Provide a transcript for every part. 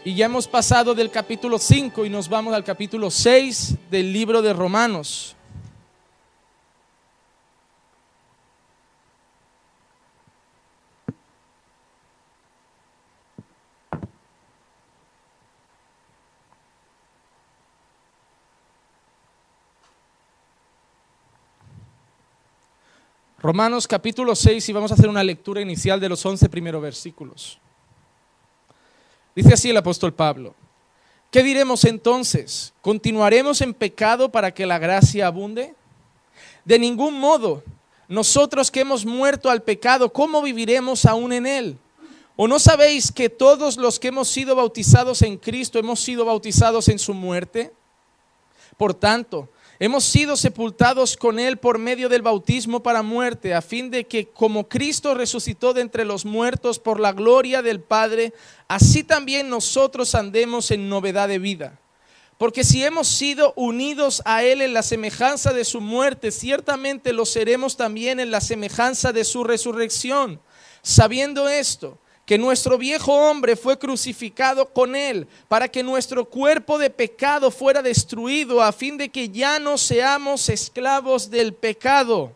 Y ya hemos pasado del capítulo 5 y nos vamos al capítulo 6 del libro de Romanos. Romanos capítulo 6 y vamos a hacer una lectura inicial de los 11 primeros versículos. Dice así el apóstol Pablo: ¿qué diremos entonces? ¿Continuaremos en pecado para que la gracia abunde? De ningún modo. Nosotros que hemos muerto al pecado, ¿cómo viviremos aún en él? ¿O no sabéis que todos los que hemos sido bautizados en Cristo hemos sido bautizados en su muerte? Por tanto, hemos sido sepultados con él por medio del bautismo para muerte, a fin de que como Cristo resucitó de entre los muertos por la gloria del Padre, así también nosotros andemos en novedad de vida. Porque si hemos sido unidos a él en la semejanza de su muerte, ciertamente lo seremos también en la semejanza de su resurrección. Sabiendo esto, que nuestro viejo hombre fue crucificado con él, para que nuestro cuerpo de pecado fuera destruido, a fin de que ya no seamos esclavos del pecado.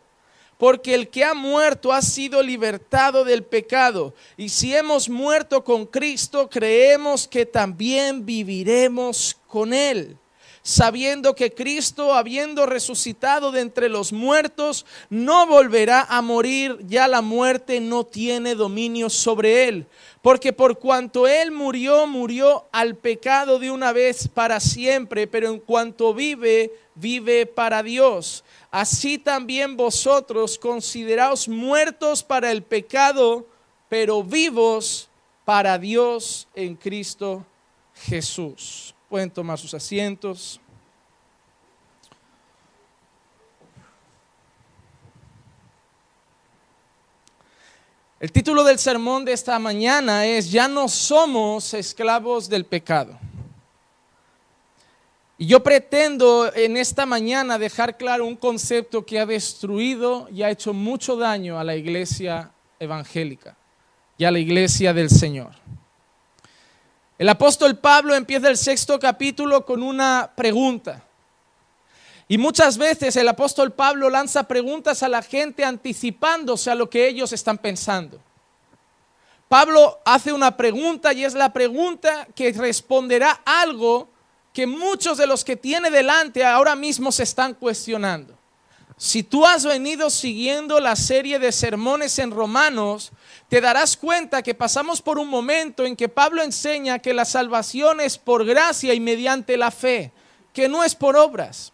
Porque el que ha muerto ha sido libertado del pecado. Y si hemos muerto con Cristo, creemos que también viviremos con él. Sabiendo que Cristo, habiendo resucitado de entre los muertos, no volverá a morir, ya la muerte no tiene dominio sobre él. Porque por cuanto él murió, murió al pecado de una vez para siempre, pero en cuanto vive, vive para Dios. Así también vosotros consideraos muertos para el pecado, pero vivos para Dios en Cristo Jesús. Pueden tomar sus asientos. El título del sermón de esta mañana es: ya no somos esclavos del pecado. Y yo pretendo en esta mañana dejar claro un concepto que ha destruido y ha hecho mucho daño a la iglesia evangélica y a la iglesia del Señor. El apóstol Pablo empieza el 6º capítulo con una pregunta. Y muchas veces el apóstol Pablo lanza preguntas a la gente anticipándose a lo que ellos están pensando. Pablo hace una pregunta y es la pregunta que responderá algo que muchos de los que tiene delante ahora mismo se están cuestionando. Si tú has venido siguiendo la serie de sermones en Romanos, te darás cuenta que pasamos por un momento en que Pablo enseña que la salvación es por gracia y mediante la fe, que no es por obras,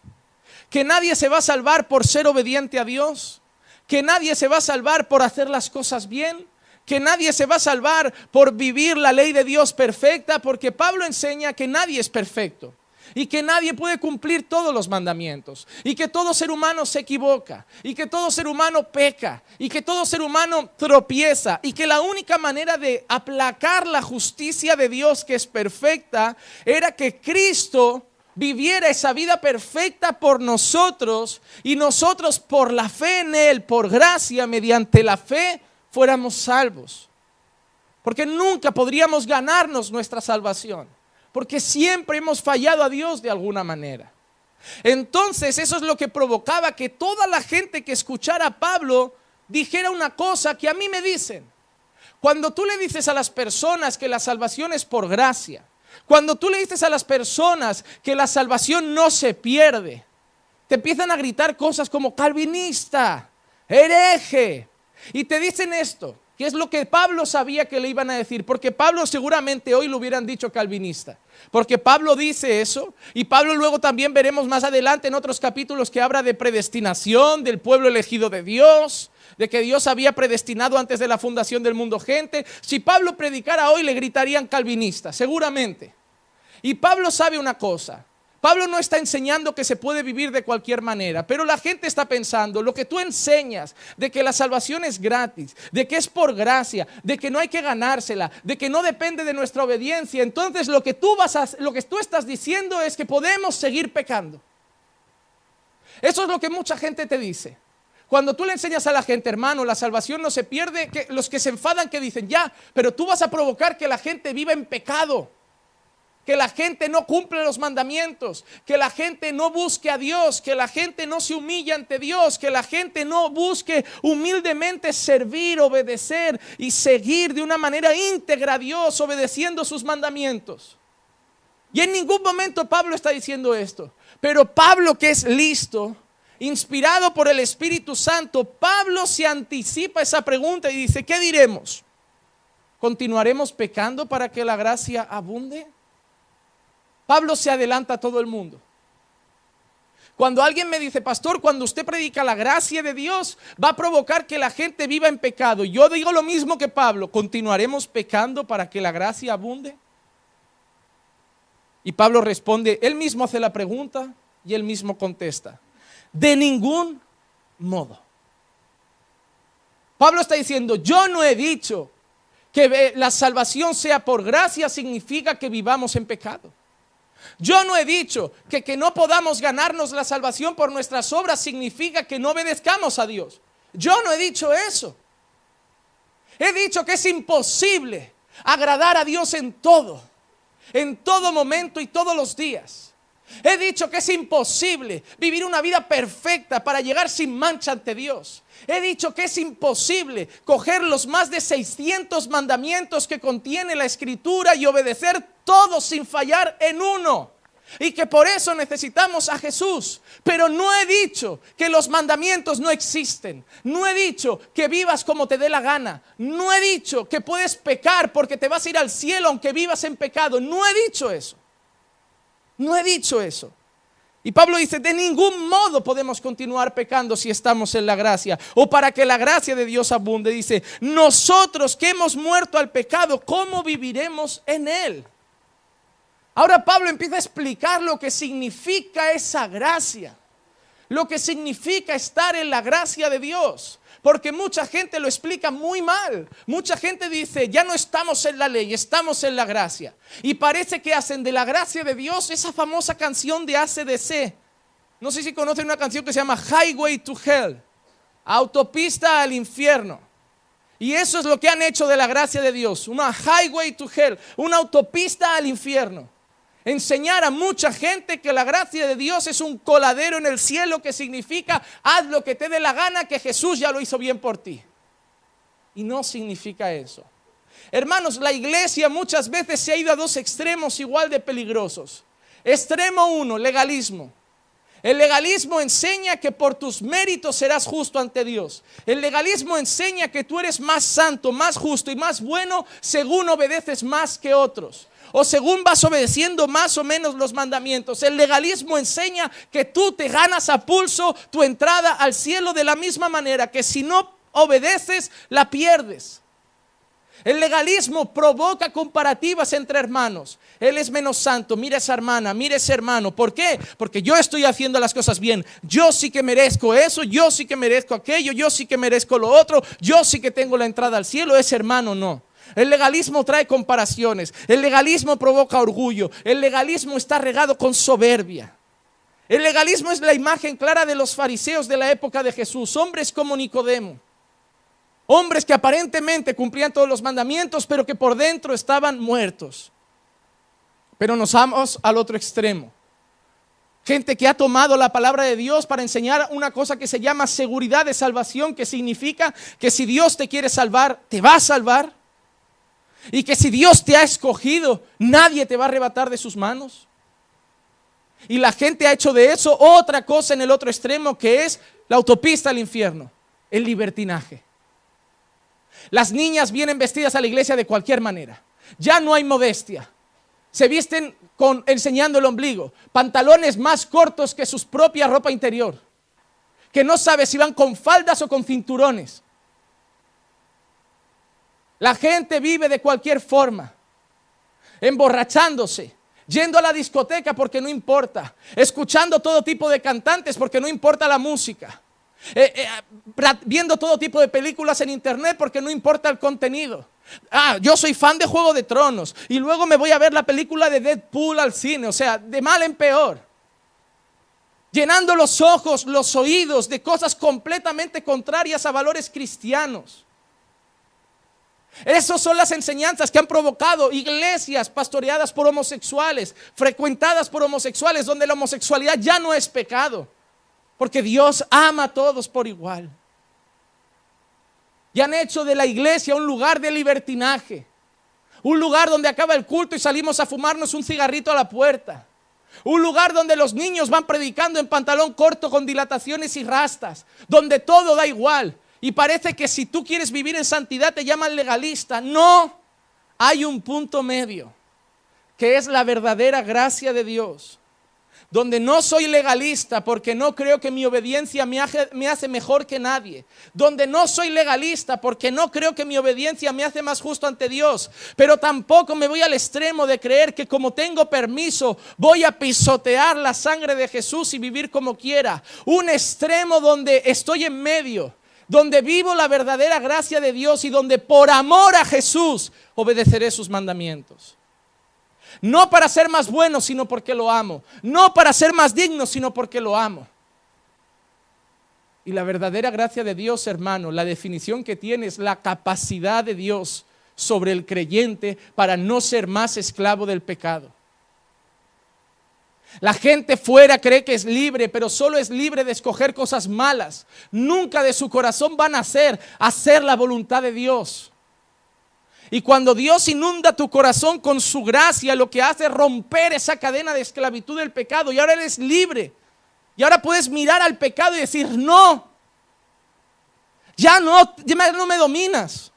que nadie se va a salvar por ser obediente a Dios, que nadie se va a salvar por hacer las cosas bien, que nadie se va a salvar por vivir la ley de Dios perfecta, porque Pablo enseña que nadie es perfecto. Y que nadie puede cumplir todos los mandamientos. Y que todo ser humano se equivoca. Y que todo ser humano peca. Y que todo ser humano tropieza. Y que la única manera de aplacar la justicia de Dios, que es perfecta, era que Cristo viviera esa vida perfecta por nosotros. Y nosotros por la fe en él, por gracia, mediante la fe, fuéramos salvos. Porque nunca podríamos ganarnos nuestra salvación. Porque siempre hemos fallado a Dios de alguna manera. Entonces eso es lo que provocaba que toda la gente que escuchara a Pablo dijera una cosa que a mí me dicen. Cuando tú le dices a las personas que la salvación es por gracia, cuando tú le dices a las personas que la salvación no se pierde, te empiezan a gritar cosas como calvinista, hereje, y te dicen esto. ¿Qué es lo que Pablo sabía que le iban a decir? Porque Pablo seguramente hoy lo hubieran dicho calvinista. Porque Pablo dice eso. Y Pablo luego también veremos más adelante en otros capítulos que habla de predestinación, del pueblo elegido de Dios, de que Dios había predestinado antes de la fundación del mundo gente. Si Pablo predicara hoy le gritarían calvinista, seguramente. Y Pablo sabe una cosa. Pablo no está enseñando que se puede vivir de cualquier manera, pero la gente está pensando, lo que tú enseñas de que la salvación es gratis, de que es por gracia, de que no hay que ganársela, de que no depende de nuestra obediencia, entonces lo que tú estás diciendo es que podemos seguir pecando. Eso es lo que mucha gente te dice. Cuando tú le enseñas a la gente, hermano, la salvación no se pierde, que los que se enfadan que dicen, ya, pero tú vas a provocar que la gente viva en pecado. que la gente no cumple los mandamientos, que la gente no busque a Dios, que la gente no se humille ante Dios, que la gente no busque humildemente servir, obedecer y seguir de una manera íntegra a Dios, obedeciendo sus mandamientos. Y en ningún momento Pablo está diciendo esto, pero Pablo, que es listo, inspirado por el Espíritu Santo, Pablo se anticipa esa pregunta y dice: ¿qué diremos? ¿Continuaremos pecando para que la gracia abunde? Pablo se adelanta a todo el mundo. Cuando alguien me dice: pastor, cuando usted predica la gracia de Dios, va a provocar que la gente viva en pecado, yo digo lo mismo que Pablo: ¿continuaremos pecando para que la gracia abunde? Y Pablo responde, él mismo hace la pregunta y él mismo contesta: de ningún modo. Pablo está diciendo: yo no he dicho que la salvación sea por gracia significa que vivamos en pecado. Yo no he dicho que no podamos ganarnos la salvación por nuestras obras significa que no obedezcamos a Dios. Yo no he dicho eso. He dicho que es imposible agradar a Dios en todo momento y todos los días. He dicho que es imposible vivir una vida perfecta para llegar sin mancha ante Dios. He dicho que es imposible coger los más de 600 mandamientos que contiene la Escritura y obedecer todos sin fallar en uno. Y que por eso necesitamos a Jesús. Pero no he dicho que los mandamientos no existen. No he dicho que vivas como te dé la gana. No he dicho que puedes pecar porque te vas a ir al cielo aunque vivas en pecado. No he dicho eso. No he dicho eso. Y Pablo dice: de ningún modo podemos continuar pecando si estamos en la gracia, o para que la gracia de Dios abunde. Dice: nosotros que hemos muerto al pecado, ¿cómo viviremos en él? Ahora Pablo empieza a explicar lo que significa esa gracia, lo que significa estar en la gracia de Dios. Porque mucha gente lo explica muy mal. Mucha gente dice: ya no estamos en la ley, estamos en la gracia. Y parece que hacen de la gracia de Dios esa famosa canción de AC/DC. No sé si conocen una canción que se llama Highway to Hell, autopista al infierno. Y eso es lo que han hecho de la gracia de Dios, una Highway to Hell, una autopista al infierno. Enseñar a mucha gente que la gracia de Dios es un coladero en el cielo, que significa haz lo que te dé la gana, que Jesús ya lo hizo bien por ti. Y no significa eso. Hermanos, la iglesia muchas veces se ha ido a dos extremos igual de peligrosos. Extremo 1, legalismo. El legalismo enseña que por tus méritos serás justo ante Dios. El legalismo enseña que tú eres más santo, más justo y más bueno según obedeces más que otros, o según vas obedeciendo más o menos los mandamientos. El legalismo enseña que tú te ganas a pulso tu entrada al cielo de la misma manera, que si no obedeces la pierdes. El legalismo provoca comparativas entre hermanos. Él es menos santo, mira esa hermana, mira ese hermano. ¿Por qué? Porque yo estoy haciendo las cosas bien. Yo sí que merezco eso, yo sí que merezco aquello, yo sí que merezco lo otro, yo sí que tengo la entrada al cielo, ese hermano no. El legalismo trae comparaciones. El legalismo provoca orgullo. El legalismo está regado con soberbia. El legalismo es la imagen clara de los fariseos de la época de Jesús. Hombres como Nicodemo. Hombres que aparentemente cumplían todos los mandamientos, pero que por dentro estaban muertos. Pero nos vamos al otro extremo. Gente que ha tomado la palabra de Dios para enseñar una cosa que se llama seguridad de salvación, que significa que si Dios te quiere salvar, te va a salvar. Y que si Dios te ha escogido, nadie te va a arrebatar de sus manos. Y la gente ha hecho de eso otra cosa en el otro extremo, que es la autopista al infierno, el libertinaje. Las niñas vienen vestidas a la iglesia de cualquier manera. Ya no hay modestia. Se visten enseñando el ombligo, pantalones más cortos que su propia ropa interior, que no sabe si van con faldas o con cinturones. La gente vive de cualquier forma, emborrachándose, yendo a la discoteca porque no importa, escuchando todo tipo de cantantes porque no importa la música, viendo todo tipo de películas en internet porque no importa el contenido. Yo soy fan de Juego de Tronos y luego me voy a ver la película de Deadpool al cine, o sea, de mal en peor. Llenando los ojos, los oídos de cosas completamente contrarias a valores cristianos. Esas son las enseñanzas que han provocado iglesias pastoreadas por homosexuales, frecuentadas por homosexuales, donde la homosexualidad ya no es pecado, porque Dios ama a todos por igual. Y han hecho de la iglesia un lugar de libertinaje, un lugar donde acaba el culto y salimos a fumarnos un cigarrito a la puerta, un lugar donde los niños van predicando en pantalón corto con dilataciones y rastas, donde todo da igual. Y parece que si tú quieres vivir en santidad te llaman legalista. No, hay un punto medio, que es la verdadera gracia de Dios, donde no soy legalista porque no creo que mi obediencia me hace mejor que nadie, donde no soy legalista porque no creo que mi obediencia me hace más justo ante Dios, pero tampoco me voy al extremo de creer que como tengo permiso voy a pisotear la sangre de Jesús y vivir como quiera. Un extremo donde estoy en medio, donde vivo la verdadera gracia de Dios y donde por amor a Jesús obedeceré sus mandamientos. No para ser más bueno, sino porque lo amo. No para ser más digno, sino porque lo amo. Y la verdadera gracia de Dios, hermano, la definición que tiene es la capacidad de Dios sobre el creyente para no ser más esclavo del pecado. La gente fuera cree que es libre, pero solo es libre de escoger cosas malas. Nunca de su corazón van a hacer la voluntad de Dios. Y cuando Dios inunda tu corazón con su gracia, lo que hace es romper esa cadena de esclavitud del pecado. Y ahora eres libre. Y ahora puedes mirar al pecado y decir, no, ya no me dominas.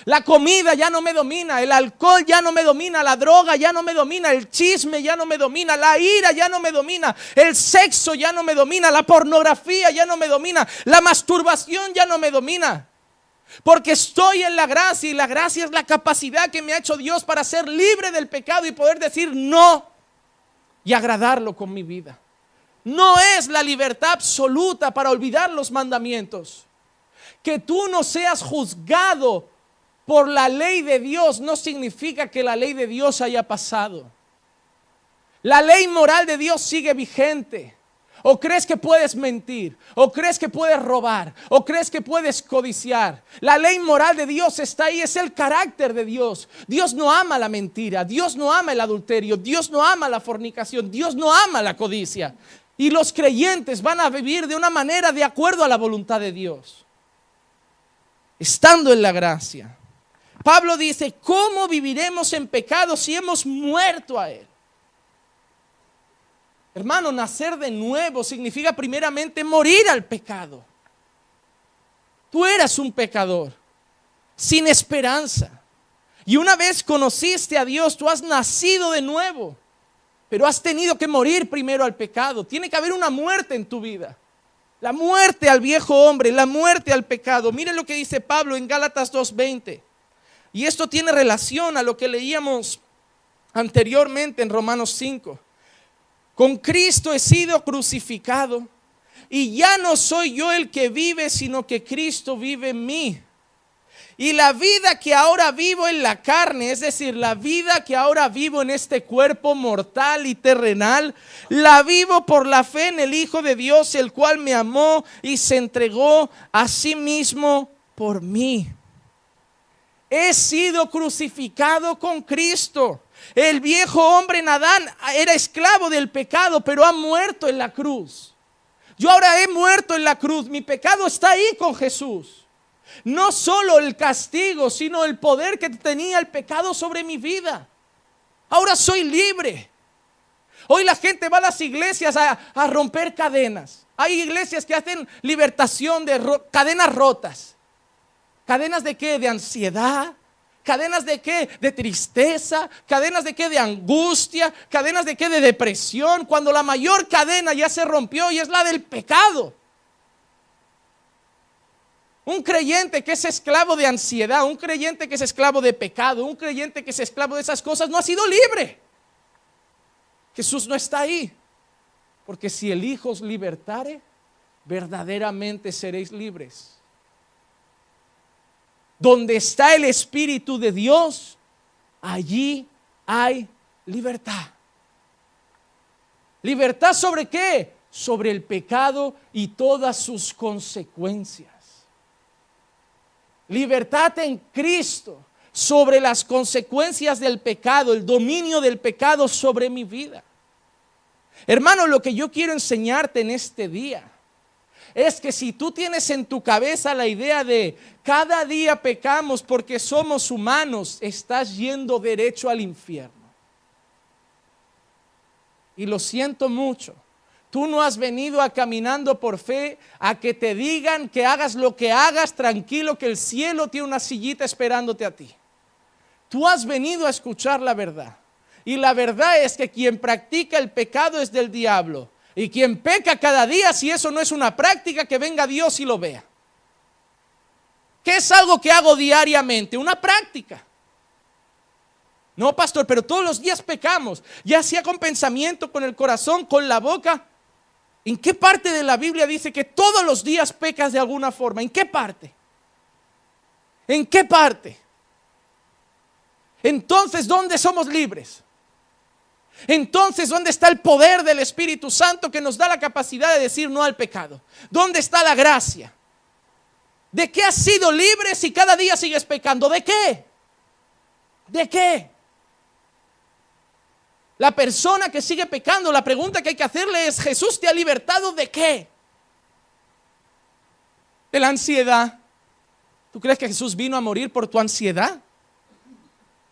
La comida ya no me domina, el alcohol ya no me domina, la droga ya no me domina, el chisme ya no me domina, la ira ya no me domina, el sexo ya no me domina, la pornografía ya no me domina, la masturbación ya no me domina. Porque estoy en la gracia y la gracia es la capacidad que me ha hecho Dios para ser libre del pecado y poder decir no y agradarlo con mi vida. No es la libertad absoluta para olvidar los mandamientos. Que tú no seas juzgado por la ley de Dios no significa que la ley de Dios haya pasado. La ley moral de Dios sigue vigente. ¿O crees que puedes mentir? ¿O crees que puedes robar? ¿O crees que puedes codiciar? La ley moral de Dios está ahí, es el carácter de Dios. Dios no ama la mentira, Dios no ama el adulterio, Dios no ama la fornicación, Dios no ama la codicia. Y los creyentes van a vivir de una manera de acuerdo a la voluntad de Dios, estando en la gracia. Pablo dice, ¿cómo viviremos en pecado si hemos muerto a él? Hermano, nacer de nuevo significa primeramente morir al pecado. Tú eras un pecador, sin esperanza. Y una vez conociste a Dios, tú has nacido de nuevo. Pero has tenido que morir primero al pecado. Tiene que haber una muerte en tu vida. La muerte al viejo hombre, la muerte al pecado. Miren lo que dice Pablo en Gálatas 2:20. Y esto tiene relación a lo que leíamos anteriormente en Romanos 5. Con Cristo he sido crucificado y ya no soy yo el que vive, sino que Cristo vive en mí. Y la vida que ahora vivo en la carne, es decir, la vida que ahora vivo en este cuerpo mortal y terrenal, la vivo por la fe en el Hijo de Dios, el cual me amó y se entregó a sí mismo por mí. He sido crucificado con Cristo. El viejo hombre en Adán era esclavo del pecado, pero ha muerto en la cruz. Yo ahora he muerto en la cruz. Mi pecado está ahí con Jesús. No solo el castigo, sino el poder que tenía el pecado sobre mi vida. Ahora soy libre. Hoy la gente va a las iglesias a romper cadenas. Hay iglesias que hacen libertación de cadenas rotas. ¿Cadenas de qué? De ansiedad. ¿Cadenas de qué? De tristeza. ¿Cadenas de qué? De angustia. ¿Cadenas de qué? De depresión. Cuando la mayor cadena ya se rompió y es la del pecado. Un creyente que es esclavo de ansiedad, un creyente que es esclavo de pecado, un creyente que es esclavo de esas cosas no ha sido libre. Jesús no está ahí. Porque si el Hijo os libertare, verdaderamente seréis libres. Donde está el Espíritu de Dios, allí hay libertad. ¿Libertad sobre qué? Sobre el pecado y todas sus consecuencias. Libertad en Cristo sobre las consecuencias del pecado, el dominio del pecado sobre mi vida. Hermano, lo que yo quiero enseñarte en este día es que si tú tienes en tu cabeza la idea de cada día pecamos porque somos humanos, estás yendo derecho al infierno. Y lo siento mucho. Tú no has venido a caminando por fe a que te digan que hagas lo que hagas, tranquilo, que el cielo tiene una sillita esperándote a ti. Tú has venido a escuchar la verdad. Y la verdad es que quien practica el pecado es del diablo. Y quien peca cada día, si eso no es una práctica, que venga Dios y lo vea. ¿Qué es algo que hago diariamente? Una práctica. No, pastor, pero todos los días pecamos, ya sea con pensamiento, con el corazón, con la boca. ¿En qué parte de la Biblia dice que todos los días pecas de alguna forma? ¿En qué parte? ¿En qué parte? Entonces, ¿dónde somos libres? Entonces, ¿dónde está el poder del Espíritu Santo que nos da la capacidad de decir no al pecado? ¿Dónde está la gracia? ¿De qué has sido libre si cada día sigues pecando? ¿De qué? ¿De qué? La persona que sigue pecando, la pregunta que hay que hacerle es: ¿Jesús te ha libertado de qué? De la ansiedad. ¿Tú crees que Jesús vino a morir por tu ansiedad?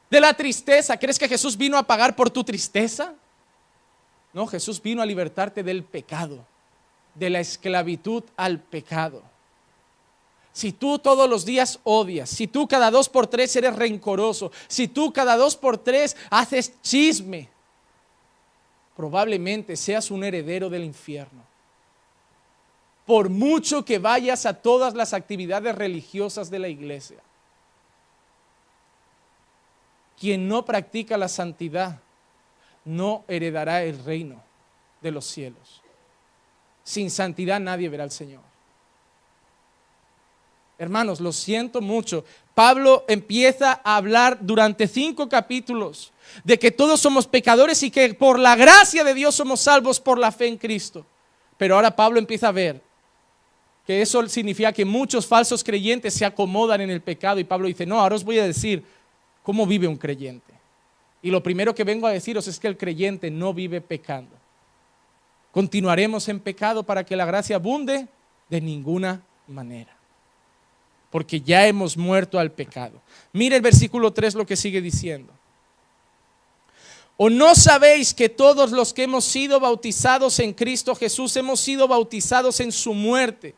De la tristeza. ¿Crees que Jesús vino a pagar por tu tristeza? No, Jesús vino a libertarte del pecado, de la esclavitud al pecado. Si tú todos los días odias, si tú cada 2 por 3 eres rencoroso, si tú cada 2 por 3 haces chisme, probablemente seas un heredero del infierno. Por mucho que vayas a todas las actividades religiosas de la iglesia, quien no practica la santidad no heredará el reino de los cielos. Sin santidad nadie verá al Señor. Hermanos, lo siento mucho. Pablo empieza a hablar durante 5 capítulos de que todos somos pecadores y que por la gracia de Dios somos salvos por la fe en Cristo. Pero ahora Pablo empieza a ver que eso significa que muchos falsos creyentes se acomodan en el pecado. Y Pablo dice: no, ahora os voy a decir cómo vive un creyente. Y lo primero que vengo a deciros es que el creyente no vive pecando. ¿Continuaremos en pecado para que la gracia abunde? De ninguna manera. Porque ya hemos muerto al pecado. Mire el versículo 3 lo que sigue diciendo. ¿O no sabéis que todos los que hemos sido bautizados en Cristo Jesús hemos sido bautizados en su muerte?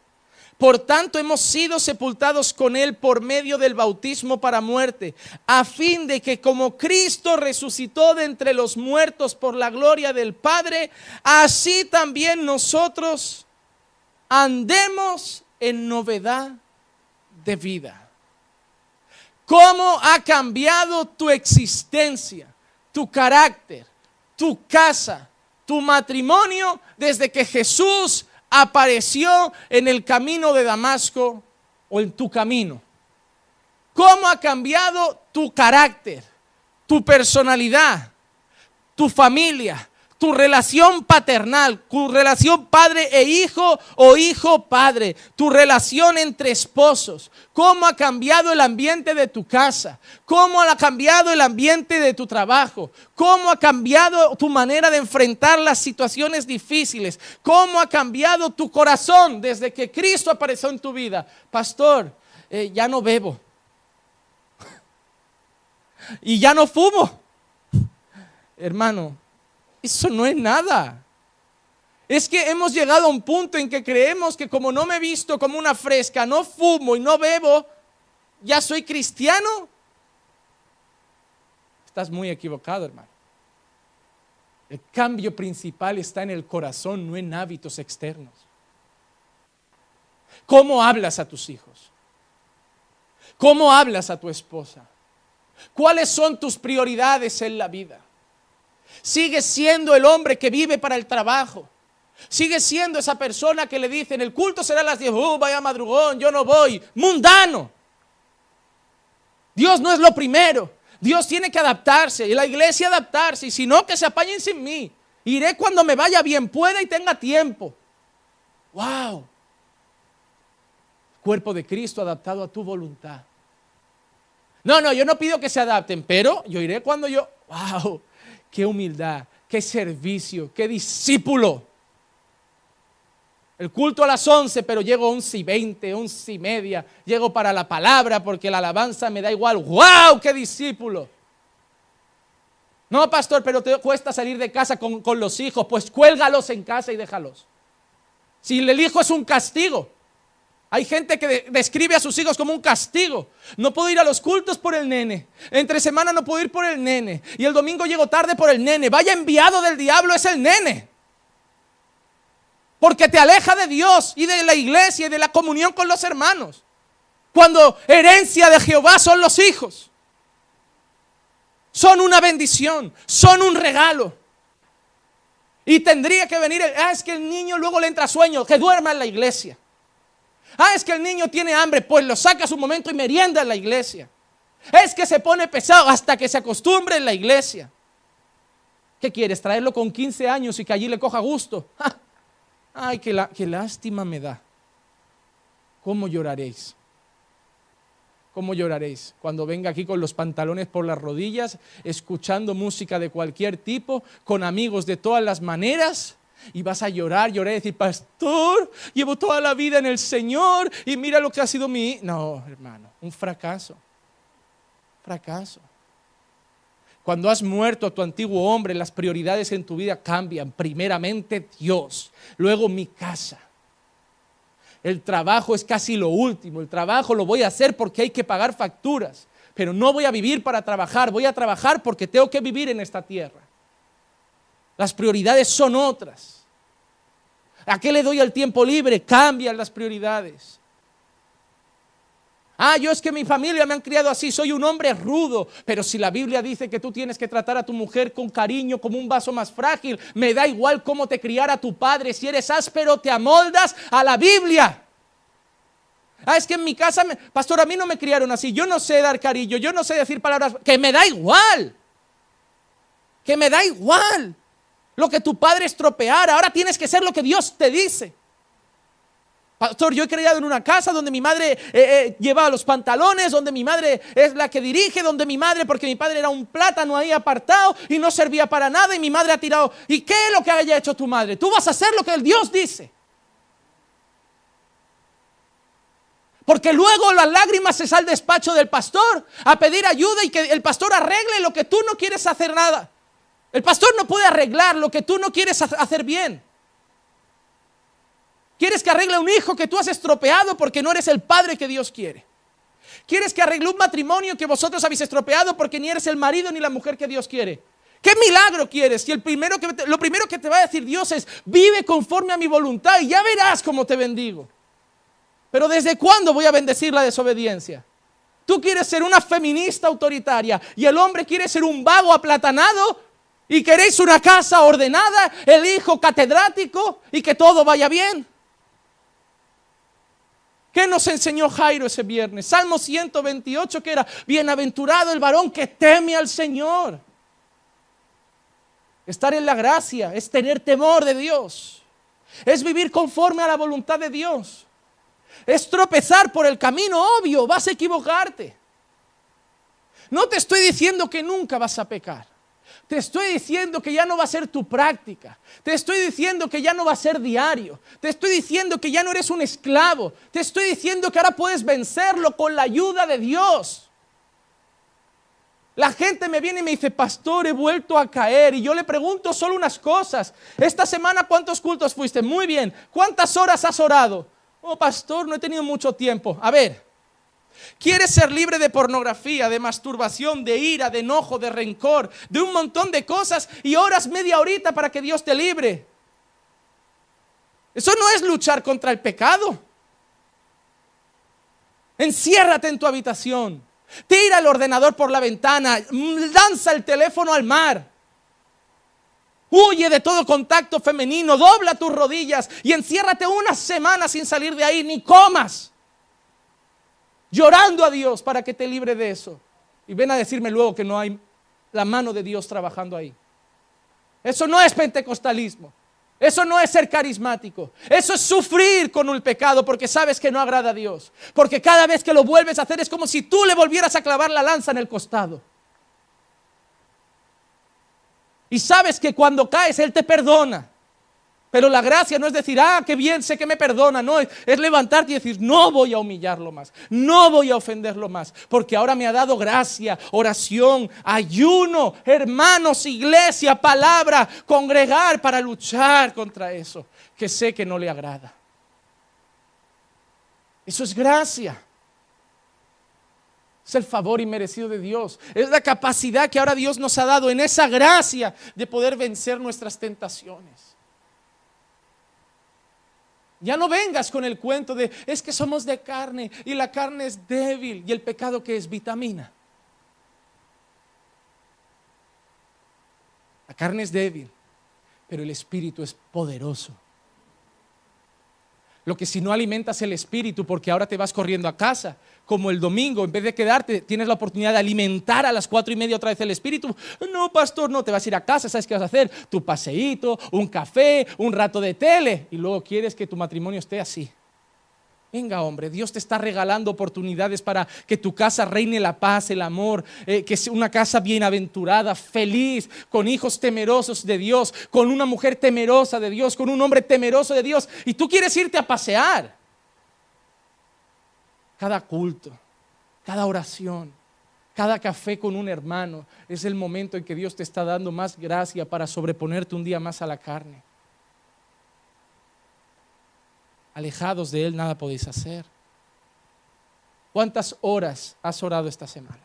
Por tanto, hemos sido sepultados con Él por medio del bautismo para muerte, a fin de que como Cristo resucitó de entre los muertos por la gloria del Padre, así también nosotros andemos en novedad de vida. ¿Cómo ha cambiado tu existencia, tu carácter, tu casa, tu matrimonio desde que Jesús apareció en el camino de Damasco o en tu camino? ¿Cómo ha cambiado tu carácter, tu personalidad, tu familia, tu relación paternal, tu relación padre e hijo o hijo-padre, tu relación entre esposos? ¿Cómo ha cambiado el ambiente de tu casa? ¿Cómo ha cambiado el ambiente de tu trabajo? ¿Cómo ha cambiado tu manera de enfrentar las situaciones difíciles? ¿Cómo ha cambiado tu corazón desde que Cristo apareció en tu vida? Pastor, ya no bebo y ya no fumo. Hermano, eso no es nada. Es que hemos llegado a un punto en que creemos que como no me he visto como una fresca, no fumo y no bebo, ya soy cristiano. Estás muy equivocado, hermano. El cambio principal está en el corazón, no en hábitos externos. ¿Cómo hablas a tus hijos? ¿Cómo hablas a tu esposa? ¿Cuáles son tus prioridades en la vida? ¿Sigues siendo el hombre que vive para el trabajo? ¿Sigues siendo esa persona que le dicen el culto será a las 10? Vaya madrugón, yo no voy. Mundano. Dios no es lo primero. Dios tiene que adaptarse y la iglesia adaptarse. Y si no, que se apañen sin mí. Iré cuando me vaya bien, pueda y tenga tiempo. Wow. cuerpo de Cristo adaptado a tu voluntad. No, yo no pido que se adapten, pero yo iré cuando yo... ¡Wow! ¡Qué humildad! ¡Qué servicio! ¡Qué discípulo! El culto a las 11, pero llego 11:20, 11:30. Llego para la palabra porque la alabanza me da igual. ¡Wow! ¡Qué discípulo! No, pastor, pero te cuesta salir de casa con los hijos. Pues cuélgalos en casa y déjalos. Si el hijo es un castigo. Hay gente que describe a sus hijos como un castigo. No puedo ir a los cultos por el nene. Entre semana no puedo ir por el nene. Y el domingo llego tarde por el nene. Vaya enviado del diablo es el nene. Porque te aleja de Dios y de la iglesia y de la comunión con los hermanos. Cuando herencia de Jehová son los hijos. Son una bendición, son un regalo. Y tendría que venir, es que el niño luego le entra sueño, que duerma en la iglesia. Es que el niño tiene hambre, pues lo sacas un momento y merienda en la iglesia. Es que se pone pesado hasta que se acostumbre en la iglesia. ¿Qué quieres? ¿Traerlo con 15 años y que allí le coja gusto? Ay, qué lástima me da. ¿Cómo lloraréis? ¿Cómo lloraréis cuando venga aquí con los pantalones por las rodillas, escuchando música de cualquier tipo, con amigos de todas las maneras? Y vas a llorar y decir, pastor, llevo toda la vida en el Señor y mira lo que ha sido mi... No, hermano, un fracaso. Fracaso. Cuando has muerto a tu antiguo hombre, las prioridades en tu vida cambian. Primeramente Dios, luego mi casa. El trabajo es casi lo último. El trabajo lo voy a hacer porque hay que pagar facturas. Pero no voy a vivir para trabajar. Voy a trabajar porque tengo que vivir en esta tierra. Las prioridades son otras. ¿A qué le doy el tiempo libre? Cambian las prioridades. Yo es que mi familia me han criado así, soy un hombre rudo. Pero si la Biblia dice que tú tienes que tratar a tu mujer con cariño, como un vaso más frágil, me da igual cómo te criara tu padre. Si eres áspero, te amoldas a la Biblia. Es que en mi casa, pastor, a mí no me criaron así. Yo no sé dar cariño, yo no sé decir palabras. Que me da igual. Que me da igual lo que tu padre estropeara. Ahora tienes que ser lo que Dios te dice. Pastor, yo he criado en una casa donde mi madre llevaba los pantalones, donde mi madre es la que dirige, donde mi madre, porque mi padre era un plátano ahí apartado y no servía para nada y mi madre ha tirado. ¿Y qué es lo que haya hecho tu madre? Tú vas a hacer lo que el Dios dice. Porque luego las lágrimas se salen al despacho del pastor a pedir ayuda y que el pastor arregle lo que tú no quieres hacer nada. El pastor no puede arreglar lo que tú no quieres hacer bien. ¿Quieres que arregle un hijo que tú has estropeado porque no eres el padre que Dios quiere? ¿Quieres que arregle un matrimonio que vosotros habéis estropeado porque ni eres el marido ni la mujer que Dios quiere? ¿Qué milagro quieres? Si lo primero que te va a decir Dios es, vive conforme a mi voluntad y ya verás cómo te bendigo. Pero ¿desde cuándo voy a bendecir la desobediencia? Tú quieres ser una feminista autoritaria y el hombre quiere ser un vago aplatanado y queréis una casa ordenada, el hijo catedrático y que todo vaya bien. ¿Qué nos enseñó Jairo ese viernes? Salmo 128, que era, bienaventurado el varón que teme al Señor. Estar en la gracia es tener temor de Dios. Es vivir conforme a la voluntad de Dios. Es tropezar por el camino, obvio, vas a equivocarte. No te estoy diciendo que nunca vas a pecar. Te estoy diciendo que ya no va a ser tu práctica. Te estoy diciendo que ya no va a ser diario. Te estoy diciendo que ya no eres un esclavo. Te estoy diciendo que ahora puedes vencerlo con la ayuda de Dios. La gente me viene y me dice, pastor, he vuelto a caer. Y yo le pregunto solo unas cosas. Esta semana, ¿cuántos cultos fuiste? Muy bien. ¿Cuántas horas has orado? Oh, pastor, no he tenido mucho tiempo. A ver. ¿Quieres ser libre de pornografía, de masturbación, de ira, de enojo, de rencor, de un montón de cosas y oras media horita para que Dios te libre? Eso no es luchar contra el pecado. Enciérrate en tu habitación, tira el ordenador por la ventana, lanza el teléfono al mar. Huye de todo contacto femenino, dobla tus rodillas y enciérrate una semana sin salir de ahí, ni comas. Llorando a Dios para que te libre de eso. Y ven a decirme luego que no hay la mano de Dios trabajando ahí. Eso no es pentecostalismo. Eso no es ser carismático. Eso es sufrir con el pecado porque sabes que no agrada a Dios. Porque cada vez que lo vuelves a hacer es como si tú le volvieras a clavar la lanza en el costado. Y sabes que cuando caes Él te perdona. Pero la gracia no es decir, qué bien, sé que me perdona. No, es levantarte y decir, no voy a humillarlo más, no voy a ofenderlo más, porque ahora me ha dado gracia, oración, ayuno, hermanos, iglesia, palabra, congregar para luchar contra eso que sé que no le agrada. Eso es gracia. Es el favor inmerecido de Dios. Es la capacidad que ahora Dios nos ha dado en esa gracia de poder vencer nuestras tentaciones. Ya no vengas con el cuento de es que somos de carne y la carne es débil y el pecado que es vitamina. La carne es débil, pero el espíritu es poderoso. Lo que si no alimentas el espíritu porque ahora te vas corriendo a casa, como el domingo, en vez de quedarte, tienes la oportunidad de alimentar a las 4:30 otra vez el espíritu. No, pastor, no, te vas a ir a casa, ¿sabes qué vas a hacer? Tu paseíto, un café, un rato de tele, y luego quieres que tu matrimonio esté así. Venga, hombre, Dios te está regalando oportunidades para que tu casa reine la paz, el amor, que sea una casa bienaventurada, feliz, con hijos temerosos de Dios, con una mujer temerosa de Dios, con un hombre temeroso de Dios, y tú quieres irte a pasear. Cada culto, cada oración, cada café con un hermano es el momento en que Dios te está dando más gracia para sobreponerte un día más a la carne. Alejados de Él nada podéis hacer. ¿Cuántas horas has orado esta semana?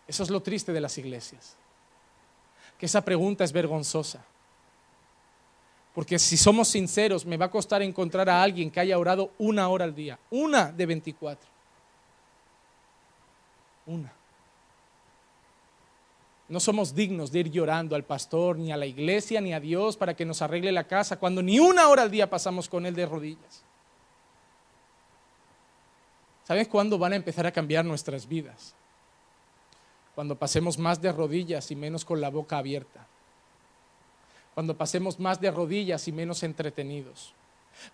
Eso es lo triste de las iglesias, que esa pregunta es vergonzosa. Porque si somos sinceros, me va a costar encontrar a alguien que haya orado 1 hora al día. 1 de 24. 1. No somos dignos de ir llorando al pastor, ni a la iglesia, ni a Dios para que nos arregle la casa, cuando ni 1 hora al día pasamos con Él de rodillas. ¿Sabes cuándo van a empezar a cambiar nuestras vidas? Cuando pasemos más de rodillas y menos con la boca abierta. Cuando pasemos más de rodillas y menos entretenidos.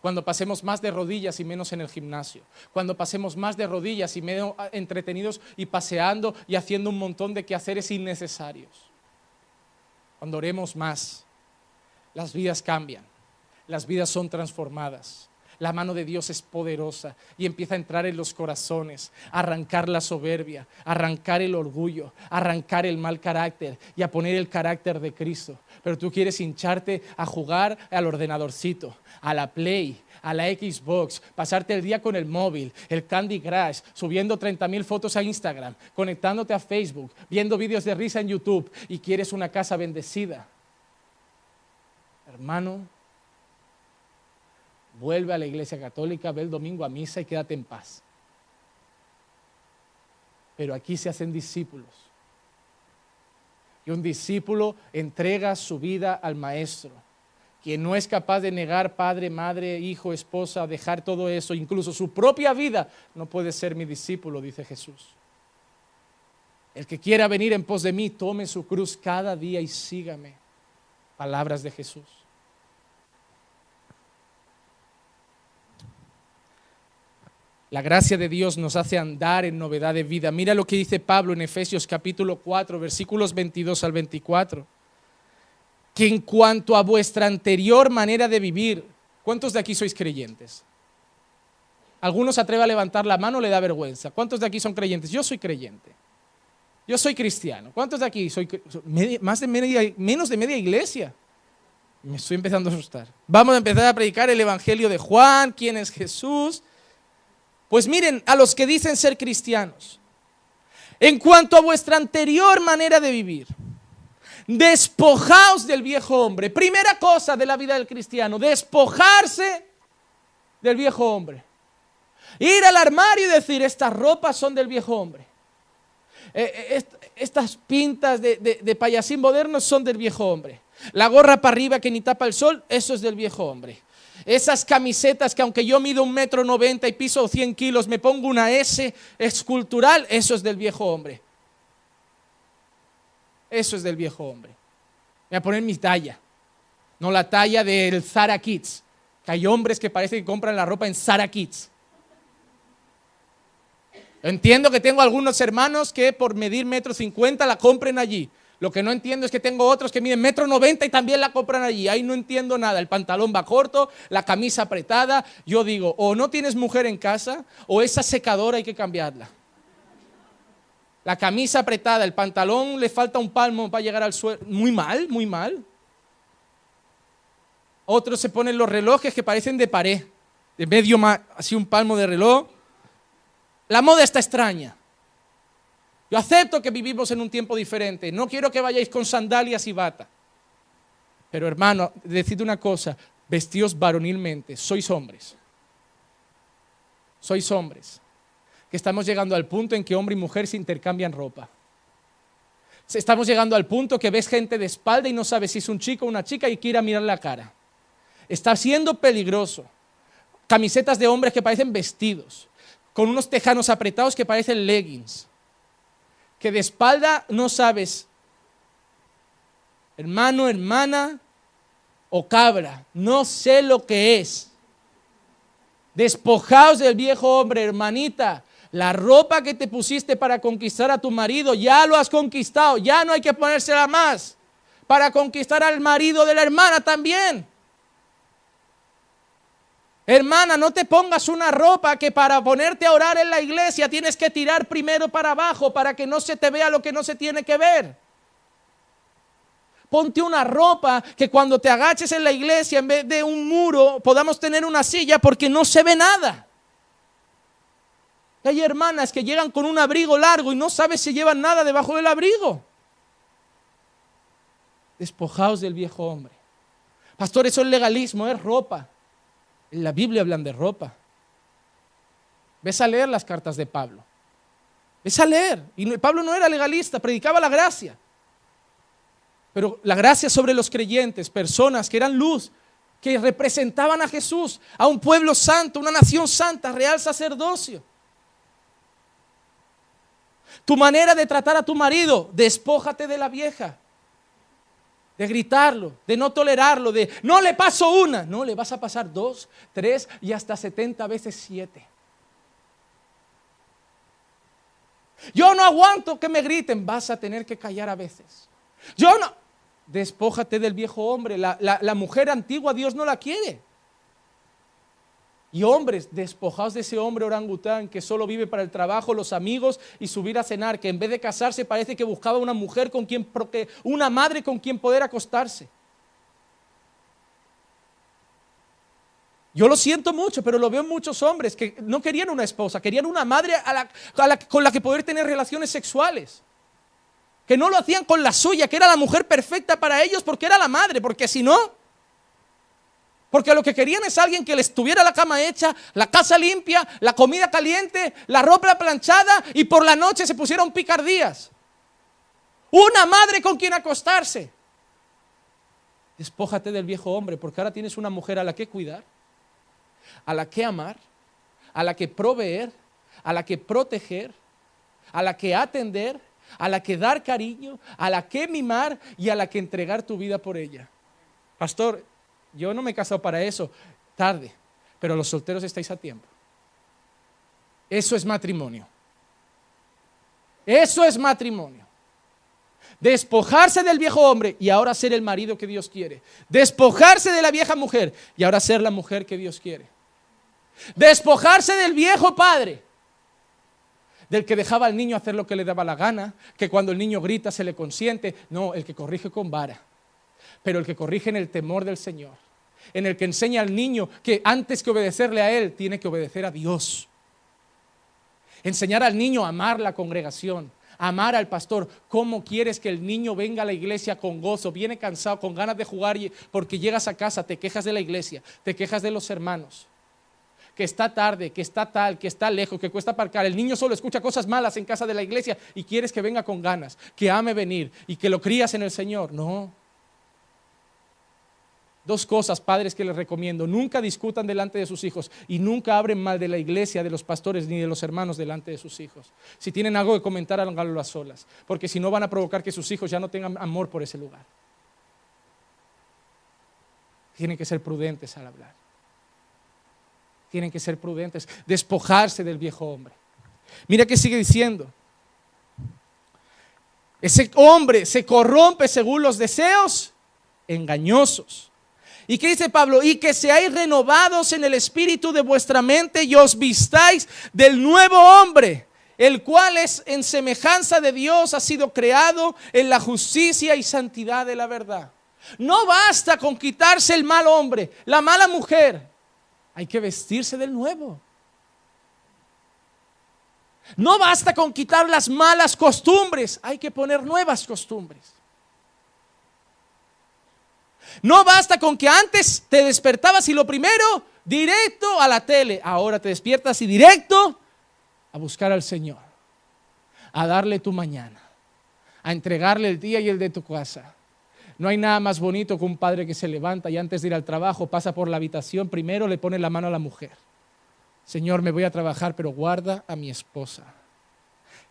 Cuando pasemos más de rodillas y menos en el gimnasio. Cuando pasemos más de rodillas y menos entretenidos y paseando y haciendo un montón de quehaceres innecesarios. Cuando oremos más, las vidas cambian, las vidas son transformadas. La mano de Dios es poderosa y empieza a entrar en los corazones, a arrancar la soberbia, a arrancar el orgullo, a arrancar el mal carácter y a poner el carácter de Cristo. Pero tú quieres hincharte a jugar al ordenadorcito, a la Play, a la Xbox, pasarte el día con el móvil, el Candy Crush, subiendo 30,000 fotos a Instagram, conectándote a Facebook, viendo vídeos de risa en YouTube y quieres una casa bendecida. Hermano, vuelve a la iglesia católica, ve el domingo a misa y quédate en paz. Pero aquí se hacen discípulos. Y un discípulo entrega su vida al maestro. Quien no es capaz de negar padre, madre, hijo, esposa, dejar todo eso, incluso su propia vida, no puede ser mi discípulo, dice Jesús. El que quiera venir en pos de mí, tome su cruz cada día y sígame. Palabras de Jesús. La gracia de Dios nos hace andar en novedad de vida. Mira lo que dice Pablo en Efesios capítulo 4, versículos 22 al 24. Que en cuanto a vuestra anterior manera de vivir, ¿cuántos de aquí sois creyentes? Algunos se atreven a levantar la mano, le da vergüenza. ¿Cuántos de aquí son creyentes? Yo soy creyente. Yo soy cristiano. ¿Cuántos de aquí menos de media iglesia? Me estoy empezando a asustar. Vamos a empezar a predicar el evangelio de Juan, quién es Jesús. Pues miren, a los que dicen ser cristianos, en cuanto a vuestra anterior manera de vivir, despojaos del viejo hombre. Primera cosa de la vida del cristiano, despojarse del viejo hombre. Ir al armario y decir, estas ropas son del viejo hombre. Estas pintas de payasín modernos son del viejo hombre. La gorra para arriba que ni tapa el sol, eso es del viejo hombre. Esas camisetas que aunque yo mido 1,90 m y piso 100 kilos, me pongo una S escultural, eso es del viejo hombre. Eso es del viejo hombre. Voy a poner mi talla, no la talla del Zara Kids, que hay hombres que parece que compran la ropa en Zara Kids. Entiendo que tengo algunos hermanos que por medir 1,50 m la compren allí. Lo que no entiendo es que tengo otros que miden 1,90 m y también la compran allí. Ahí no entiendo nada. El pantalón va corto, la camisa apretada. Yo digo, o no tienes mujer en casa, o esa secadora hay que cambiarla. La camisa apretada, el pantalón le falta un palmo para llegar al suelo. Muy mal, muy mal. Otros se ponen los relojes que parecen de pared, de medio, así un palmo de reloj. La moda está extraña. Yo acepto que vivimos en un tiempo diferente. No quiero que vayáis con sandalias y bata. Pero hermano, decid una cosa, vestíos varonilmente, sois hombres. Sois hombres. Que estamos llegando al punto en que hombre y mujer se intercambian ropa. Estamos llegando al punto que ves gente de espalda y no sabes si es un chico o una chica y quiere mirar la cara. Está siendo peligroso. Camisetas de hombres que parecen vestidos, con unos tejanos apretados que parecen leggings. Que de espalda no sabes, hermano, hermana o cabra, no sé lo que es. Despojaos del viejo hombre, hermanita. La ropa que te pusiste para conquistar a tu marido, ya lo has conquistado, ya no hay que ponérsela más. Para conquistar al marido de la hermana también. Hermana, no te pongas una ropa que para ponerte a orar en la iglesia tienes que tirar primero para abajo para que no se te vea lo que no se tiene que ver. Ponte una ropa que cuando te agaches en la iglesia en vez de un muro podamos tener una silla porque no se ve nada. Hay hermanas que llegan con un abrigo largo y no sabes si llevan nada debajo del abrigo. Despojaos del viejo hombre. Pastor, eso es legalismo, es ropa. En la Biblia hablan de ropa. Ves a leer las cartas de Pablo. Ves a leer. Y Pablo no era legalista, predicaba la gracia. Pero la gracia sobre los creyentes, personas que eran luz, que representaban a Jesús, a un pueblo santo, una nación santa, real sacerdocio. Tu manera de tratar a tu marido, despójate de la vieja. De gritarlo, de no tolerarlo, de no le paso una, no, le vas a pasar 2, 3 y hasta 70 veces 7. Yo no aguanto que me griten, vas a tener que callar a veces. Yo no, despójate del viejo hombre, la mujer antigua Dios no la quiere. Y hombres, despojaos de ese hombre orangután que solo vive para el trabajo, los amigos y subir a cenar, que en vez de casarse parece que buscaba una mujer con quien, una madre con quien poder acostarse. Yo lo siento mucho, pero lo veo en muchos hombres que no querían una esposa, querían una madre con la que poder tener relaciones sexuales. Que no lo hacían con la suya, que era la mujer perfecta para ellos porque era la madre, porque si no... Porque lo que querían es alguien que les tuviera la cama hecha, la casa limpia, la comida caliente, la ropa planchada y por la noche se pusieron picardías. Una madre con quien acostarse. Despójate del viejo hombre porque ahora tienes una mujer a la que cuidar, a la que amar, a la que proveer, a la que proteger, a la que atender, a la que dar cariño, a la que mimar y a la que entregar tu vida por ella. Pastor, yo no me he casado para eso, tarde, pero los solteros estáis a tiempo. Eso es matrimonio. Eso es matrimonio. Despojarse del viejo hombre y ahora ser el marido que Dios quiere. Despojarse de la vieja mujer y ahora ser la mujer que Dios quiere. Despojarse del viejo padre, del que dejaba al niño hacer lo que le daba la gana, que cuando el niño grita se le consiente. No, el que corrige con vara. Pero el que corrige en el temor del Señor, en el que enseña al niño que antes que obedecerle a él, tiene que obedecer a Dios. Enseñar al niño a amar la congregación, a amar al pastor. ¿Cómo quieres que el niño venga a la iglesia con gozo? Viene cansado, con ganas de jugar porque llegas a casa, te quejas de la iglesia, te quejas de los hermanos. Que está tarde, que está tal, que está lejos, que cuesta aparcar. El niño solo escucha cosas malas en casa de la iglesia y quieres que venga con ganas, que ame venir y que lo crías en el Señor. No. 2 cosas, padres, que les recomiendo: nunca discutan delante de sus hijos y nunca hablen mal de la iglesia, de los pastores ni de los hermanos delante de sus hijos. Si tienen algo que comentar, háganlo a solas, porque si no van a provocar que sus hijos ya no tengan amor por ese lugar. Tienen que ser prudentes al hablar. Tienen que ser prudentes, despojarse del viejo hombre. Mira que sigue diciendo. Ese hombre se corrompe según los deseos engañosos. ¿Y qué dice Pablo? Y que seáis renovados en el espíritu de vuestra mente y os vistáis del nuevo hombre, el cual es en semejanza de Dios, ha sido creado en la justicia y santidad de la verdad. No basta con quitarse el mal hombre, la mala mujer. Hay que vestirse del nuevo. No basta con quitar las malas costumbres, hay que poner nuevas costumbres. No basta con que antes te despertabas y lo primero, directo a la tele. Ahora te despiertas y directo a buscar al Señor, a darle tu mañana, a entregarle el día y el de tu casa. No hay nada más bonito que un padre que se levanta y antes de ir al trabajo pasa por la habitación, primero le pone la mano a la mujer. Señor, me voy a trabajar, pero guarda a mi esposa.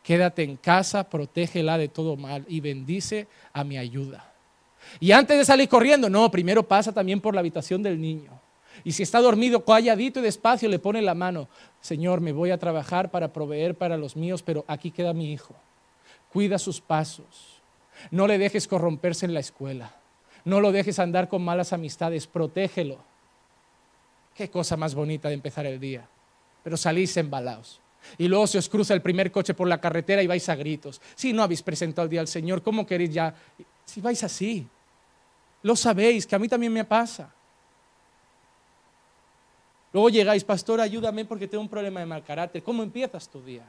Quédate en casa, protégela de todo mal y bendice a mi ayuda. Y antes de salir corriendo, no, primero pasa también por la habitación del niño. Y si está dormido, calladito y despacio, le pone la mano. Señor, me voy a trabajar para proveer para los míos, pero aquí queda mi hijo. Cuida sus pasos. No le dejes corromperse en la escuela. No lo dejes andar con malas amistades. Protégelo. Qué cosa más bonita de empezar el día. Pero salís embalaos. Y luego se os cruza el primer coche por la carretera y vais a gritos. Si no habéis presentado el día al Señor, ¿cómo queréis ya? Si vais así, lo sabéis, que a mí también me pasa. Luego llegáis, pastor, ayúdame porque tengo un problema de mal carácter. ¿Cómo empiezas tu día?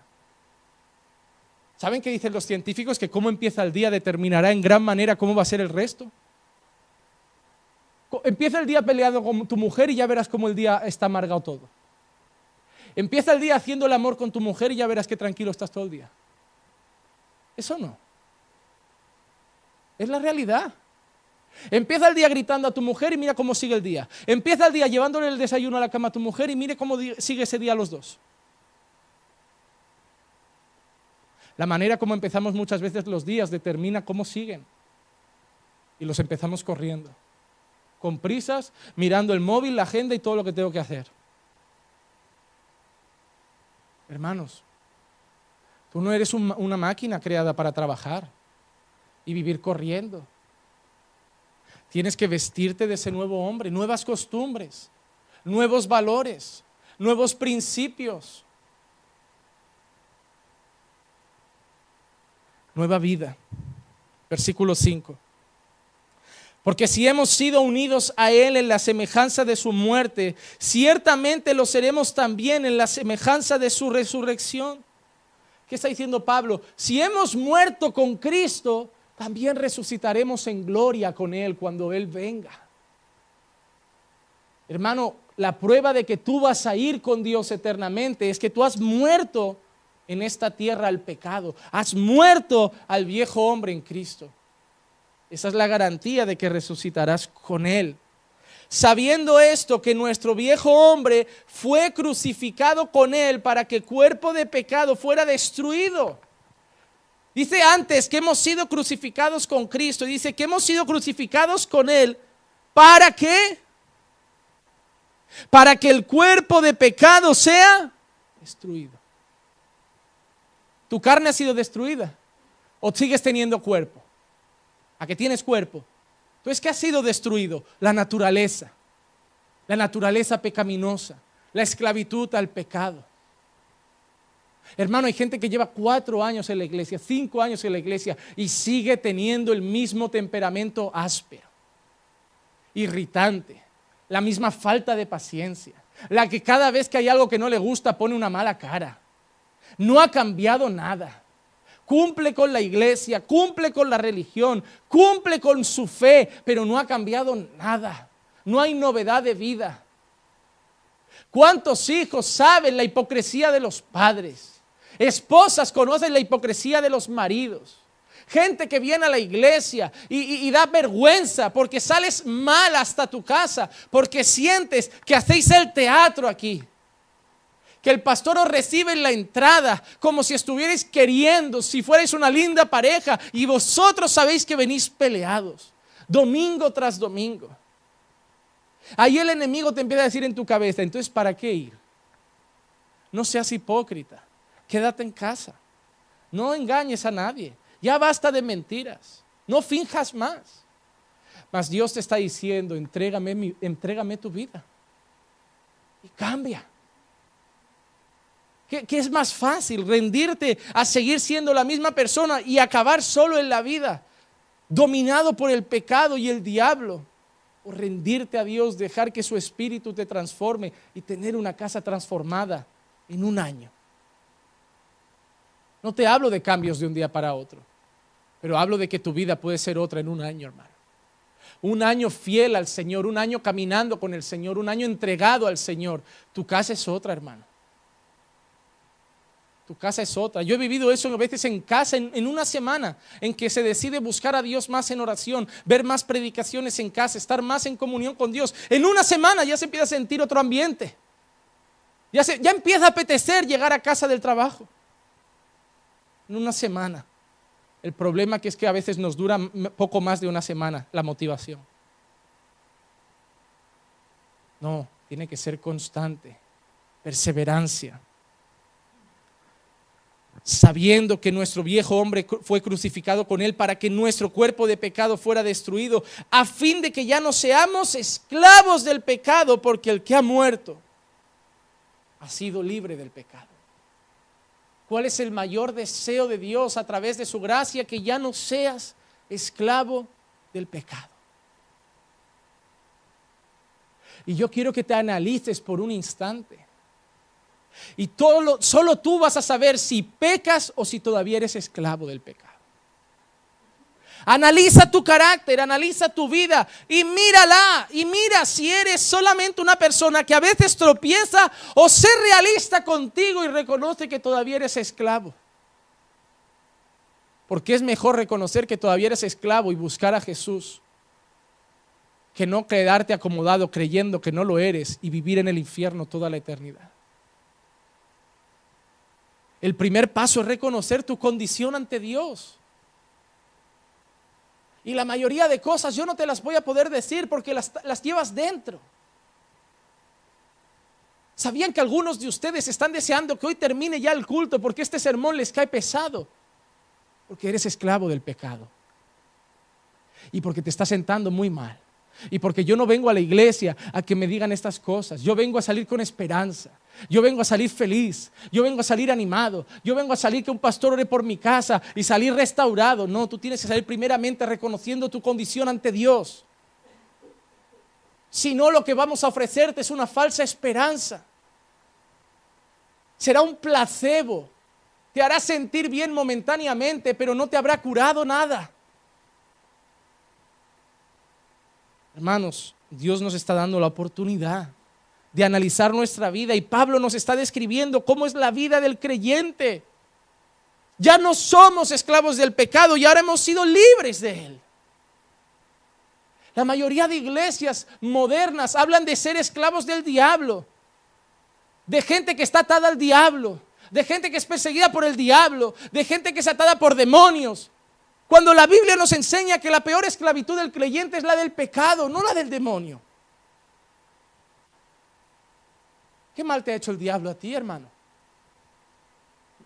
¿Saben qué dicen los científicos? Que cómo empieza el día determinará en gran manera cómo va a ser el resto. Empieza el día peleado con tu mujer y ya verás cómo el día está amargado todo. Empieza el día haciendo el amor con tu mujer y ya verás qué tranquilo estás todo el día. Eso no. Es la realidad. Empieza el día gritando a tu mujer y mira cómo sigue el día. Empieza el día llevándole el desayuno a la cama a tu mujer y mire cómo sigue ese día los dos. La manera como empezamos muchas veces los días determina cómo siguen. Y los empezamos corriendo, con prisas, mirando el móvil, la agenda y todo lo que tengo que hacer. Hermanos, tú no eres una máquina creada para trabajar y vivir corriendo. Tienes que vestirte de ese nuevo hombre, nuevas costumbres, nuevos valores, nuevos principios, nueva vida. Versículo 5. Porque si hemos sido unidos a Él en la semejanza de su muerte, ciertamente lo seremos también en la semejanza de su resurrección. ¿Qué está diciendo Pablo? Si hemos muerto con Cristo, también resucitaremos en gloria con Él cuando Él venga. Hermano, la prueba de que tú vas a ir con Dios eternamente es que tú has muerto en esta tierra al pecado. Has muerto al viejo hombre en Cristo. Esa es la garantía de que resucitarás con Él. Sabiendo esto, que nuestro viejo hombre fue crucificado con Él para que el cuerpo de pecado fuera destruido. Dice antes que hemos sido crucificados con Cristo. Dice que hemos sido crucificados con Él. ¿Para qué? Para que el cuerpo de pecado sea destruido. ¿Tu carne ha sido destruida? ¿O sigues teniendo cuerpo? ¿A que tienes cuerpo? Entonces, ¿qué ha sido destruido? La naturaleza pecaminosa, la esclavitud al pecado. Hermano, hay gente que lleva 4 años en la iglesia, 5 años en la iglesia y sigue teniendo el mismo temperamento áspero, irritante, la misma falta de paciencia, la que cada vez que hay algo que no le gusta pone una mala cara. No ha cambiado nada. Cumple con la iglesia, cumple con la religión, cumple con su fe, pero no ha cambiado nada. No hay novedad de vida. ¿Cuántos hijos saben la hipocresía de los padres? Esposas conocen la hipocresía de los maridos. Gente que viene a la iglesia y da vergüenza porque sales mal hasta tu casa, porque sientes que hacéis el teatro aquí. Que el pastor os recibe en la entrada como si estuvierais queriendo, si fuerais una linda pareja y vosotros sabéis que venís peleados, domingo tras domingo. Ahí el enemigo te empieza a decir en tu cabeza, entonces ¿para qué ir? No seas hipócrita, quédate en casa, no engañes a nadie, ya basta de mentiras, no finjas más. Mas Dios te está diciendo, entrégame tu vida y cambia. ¿Qué es más fácil? ¿Rendirte a seguir siendo la misma persona y acabar solo en la vida, dominado por el pecado y el diablo? ¿O rendirte a Dios, dejar que su espíritu te transforme y tener una casa transformada en un año? No te hablo de cambios de un día para otro, pero hablo de que tu vida puede ser otra en un año, hermano. Un año fiel al Señor, un año caminando con el Señor, un año entregado al Señor. Tu casa es otra, hermano. Tu casa es otra. Yo he vivido eso a veces en casa, en una semana, en que se decide buscar a Dios más en oración, ver más predicaciones en casa, estar más en comunión con Dios. En una semana ya se empieza a sentir otro ambiente. Ya empieza a apetecer llegar a casa del trabajo. En una semana. El problema que es que a veces nos dura poco más de una semana la motivación. No, tiene que ser constante, perseverancia. Sabiendo que nuestro viejo hombre fue crucificado con él para que nuestro cuerpo de pecado fuera destruido, a fin de que ya no seamos esclavos del pecado, porque el que ha muerto ha sido libre del pecado. ¿Cuál es el mayor deseo de Dios a través de su gracia? Que ya no seas esclavo del pecado. Y yo quiero que te analices por un instante. Y solo tú vas a saber si pecas o si todavía eres esclavo del pecado. Analiza tu carácter, analiza tu vida y mírala. Y mira si eres solamente una persona que a veces tropieza, o sé realista contigo y reconoce que todavía eres esclavo. Porque es mejor reconocer que todavía eres esclavo y buscar a Jesús, que no quedarte acomodado creyendo que no lo eres y vivir en el infierno toda la eternidad. El primer paso es reconocer tu condición ante Dios. Y la mayoría de cosas yo no te las voy a poder decir porque las llevas dentro. ¿Sabían que algunos de ustedes están deseando que hoy termine ya el culto porque este sermón les cae pesado? Porque eres esclavo del pecado. Y porque te está sentando muy mal. Y porque yo no vengo a la iglesia a que me digan estas cosas. Yo vengo a salir con esperanza. Yo vengo a salir feliz. Yo vengo a salir animado. Yo vengo a salir que un pastor ore por mi casa y salir restaurado. No, tú tienes que salir primeramente reconociendo tu condición ante Dios. Si no, lo que vamos a ofrecerte es una falsa esperanza. Será un placebo. Te hará sentir bien momentáneamente, pero no te habrá curado nada. Hermanos, Dios nos está dando la oportunidad de analizar nuestra vida y Pablo nos está describiendo cómo es la vida del creyente. Ya no somos esclavos del pecado y ahora hemos sido libres de él. La mayoría de iglesias modernas hablan de ser esclavos del diablo, de gente que está atada al diablo, de gente que es perseguida por el diablo, de gente que es atada por demonios. Cuando la Biblia nos enseña que la peor esclavitud del creyente es la del pecado, no la del demonio. ¿Qué mal te ha hecho el diablo a ti, hermano?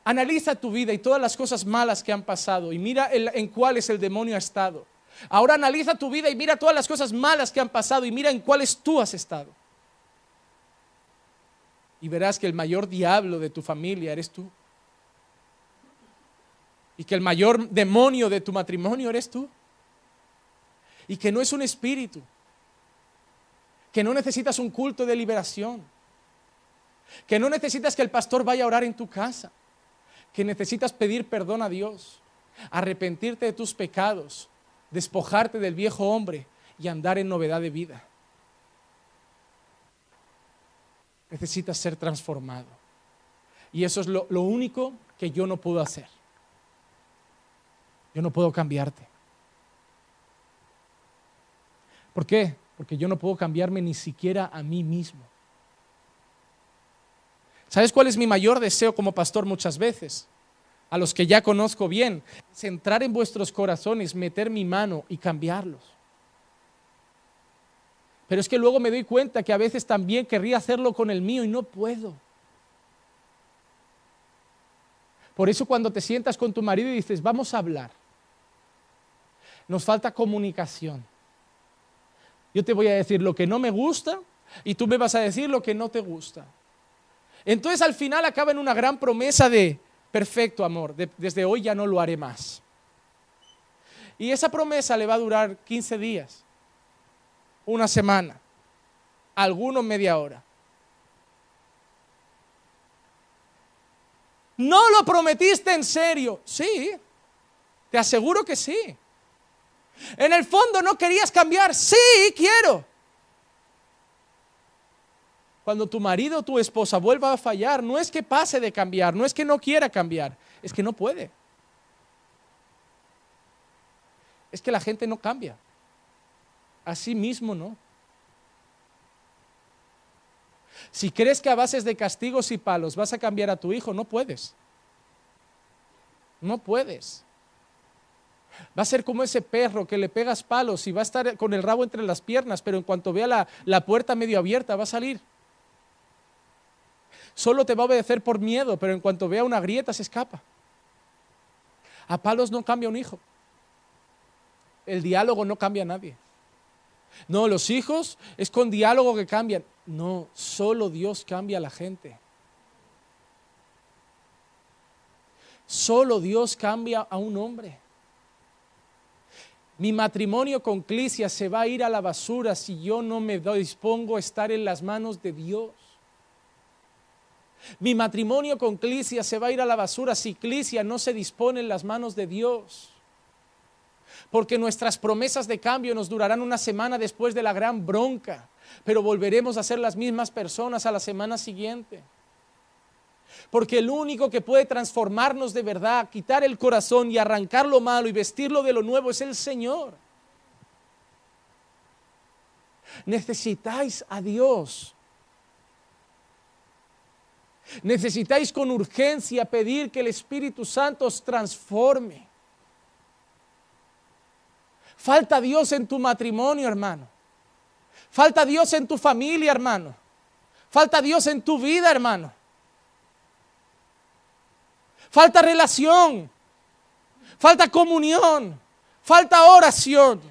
Analiza tu vida y todas las cosas malas que han pasado y mira en cuáles el demonio ha estado. Ahora analiza tu vida y mira todas las cosas malas que han pasado y mira en cuáles tú has estado. Y verás que el mayor diablo de tu familia eres tú. Y que el mayor demonio de tu matrimonio eres tú. Y que no es un espíritu. Que no necesitas un culto de liberación. Que no necesitas que el pastor vaya a orar en tu casa. Que necesitas pedir perdón a Dios, arrepentirte de tus pecados, despojarte del viejo hombre y andar en novedad de vida. Necesitas ser transformado. Y eso es lo único que yo no puedo hacer. Yo no puedo cambiarte. ¿Por qué? Porque yo no puedo cambiarme ni siquiera a mí mismo. ¿Sabes cuál es mi mayor deseo como pastor muchas veces? A los que ya conozco bien, es entrar en vuestros corazones, meter mi mano y cambiarlos. Pero es que luego me doy cuenta que a veces también querría hacerlo con el mío y no puedo. Por eso cuando te sientas con tu marido y dices, vamos a hablar, nos falta comunicación. Yo te voy a decir lo que no me gusta y tú me vas a decir lo que no te gusta. Entonces al final acaba en una gran promesa de, perfecto amor, desde hoy ya no lo haré más. Y esa promesa le va a durar 15 días, una semana, algunos media hora. ¿No lo prometiste en serio? Sí, te aseguro que sí. En el fondo no querías cambiar. Sí, quiero. Cuando tu marido o tu esposa vuelva a fallar, no es que pase de cambiar, no es que no quiera cambiar, es que no puede. Es que la gente no cambia. Así mismo no. Si crees que a bases de castigos y palos vas a cambiar a tu hijo, no puedes. No puedes. Va a ser como ese perro que le pegas palos y va a estar con el rabo entre las piernas, pero en cuanto vea la puerta medio abierta va a salir. Solo te va a obedecer por miedo, pero en cuanto vea una grieta se escapa. A palos no cambia un hijo. El diálogo no cambia a nadie. No, los hijos es con diálogo que cambian. No, solo Dios cambia a la gente. Solo Dios cambia a un hombre. Mi matrimonio con Clisia se va a ir a la basura si yo no me dispongo a estar en las manos de Dios. Mi matrimonio con Clisia se va a ir a la basura si Clisia no se dispone en las manos de Dios. Porque nuestras promesas de cambio nos durarán una semana después de la gran bronca, pero volveremos a ser las mismas personas a la semana siguiente. Porque el único que puede transformarnos de verdad, quitar el corazón y arrancar lo malo y vestirlo de lo nuevo es el Señor. Necesitáis a Dios. Necesitáis con urgencia pedir que el Espíritu Santo os transforme. Falta Dios en tu matrimonio, hermano. Falta Dios en tu familia, hermano. Falta Dios en tu vida, hermano. Falta relación. Falta comunión. Falta oración.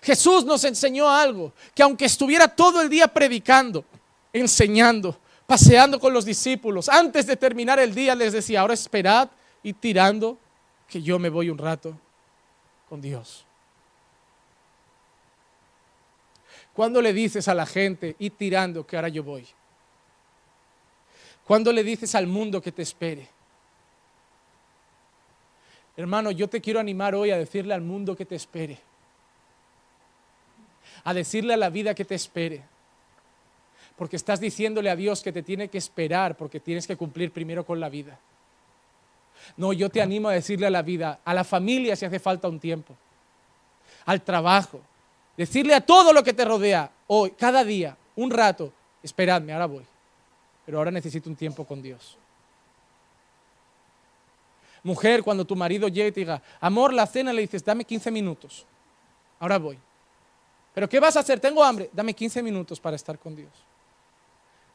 Jesús nos enseñó algo, que aunque estuviera todo el día predicando, enseñando, paseando con los discípulos, antes de terminar el día les decía, ahora esperad y tirando, que yo me voy un rato con Dios. ¿Cuándo le dices a la gente, y tirando, que ahora yo voy? ¿Cuándo le dices al mundo que te espere? Hermano, yo te quiero animar hoy a decirle al mundo que te espere. A decirle a la vida que te espere. Porque estás diciéndole a Dios que te tiene que esperar porque tienes que cumplir primero con la vida. No, yo te animo a decirle a la vida, a la familia si hace falta un tiempo, al trabajo, decirle a todo lo que te rodea, hoy, cada día, un rato, esperadme, ahora voy, pero ahora necesito un tiempo con Dios. Mujer, cuando tu marido llegue y te diga, amor, la cena, le dices, dame 15 minutos, ahora voy. ¿Pero qué vas a hacer? Tengo hambre, dame 15 minutos para estar con Dios.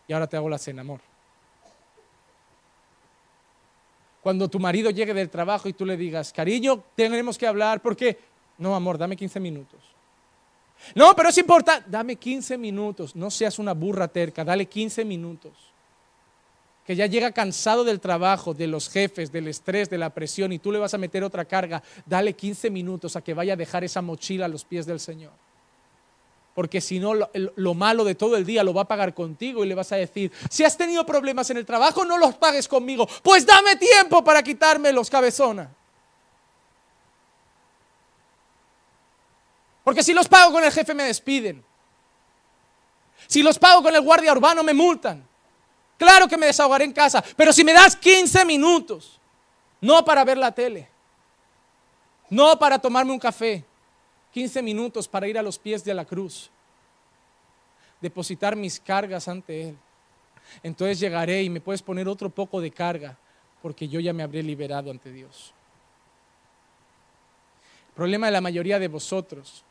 Y ahora te hago la cena, amor. Cuando tu marido llegue del trabajo y tú le digas, cariño, tenemos que hablar, ¿por qué? No, amor, dame 15 minutos. No, pero es importante, dame 15 minutos, no seas una burra terca, dale 15 minutos. Que ya llega cansado del trabajo, de los jefes, del estrés, de la presión y tú le vas a meter otra carga, dale 15 minutos a que vaya a dejar esa mochila a los pies del Señor. Porque si no, lo malo de todo el día lo va a pagar contigo y le vas a decir, si has tenido problemas en el trabajo, no los pagues conmigo, pues dame tiempo para quitármelos, cabezona. Porque si los pago con el jefe me despiden. Si los pago con el guardia urbano me multan. Claro que me desahogaré en casa, pero si me das 15 minutos, no para ver la tele, no para tomarme un café, 15 minutos para ir a los pies de la cruz, depositar mis cargas ante Él. Entonces llegaré y me puedes poner otro poco de carga, porque yo ya me habré liberado ante Dios. El problema de la mayoría de vosotros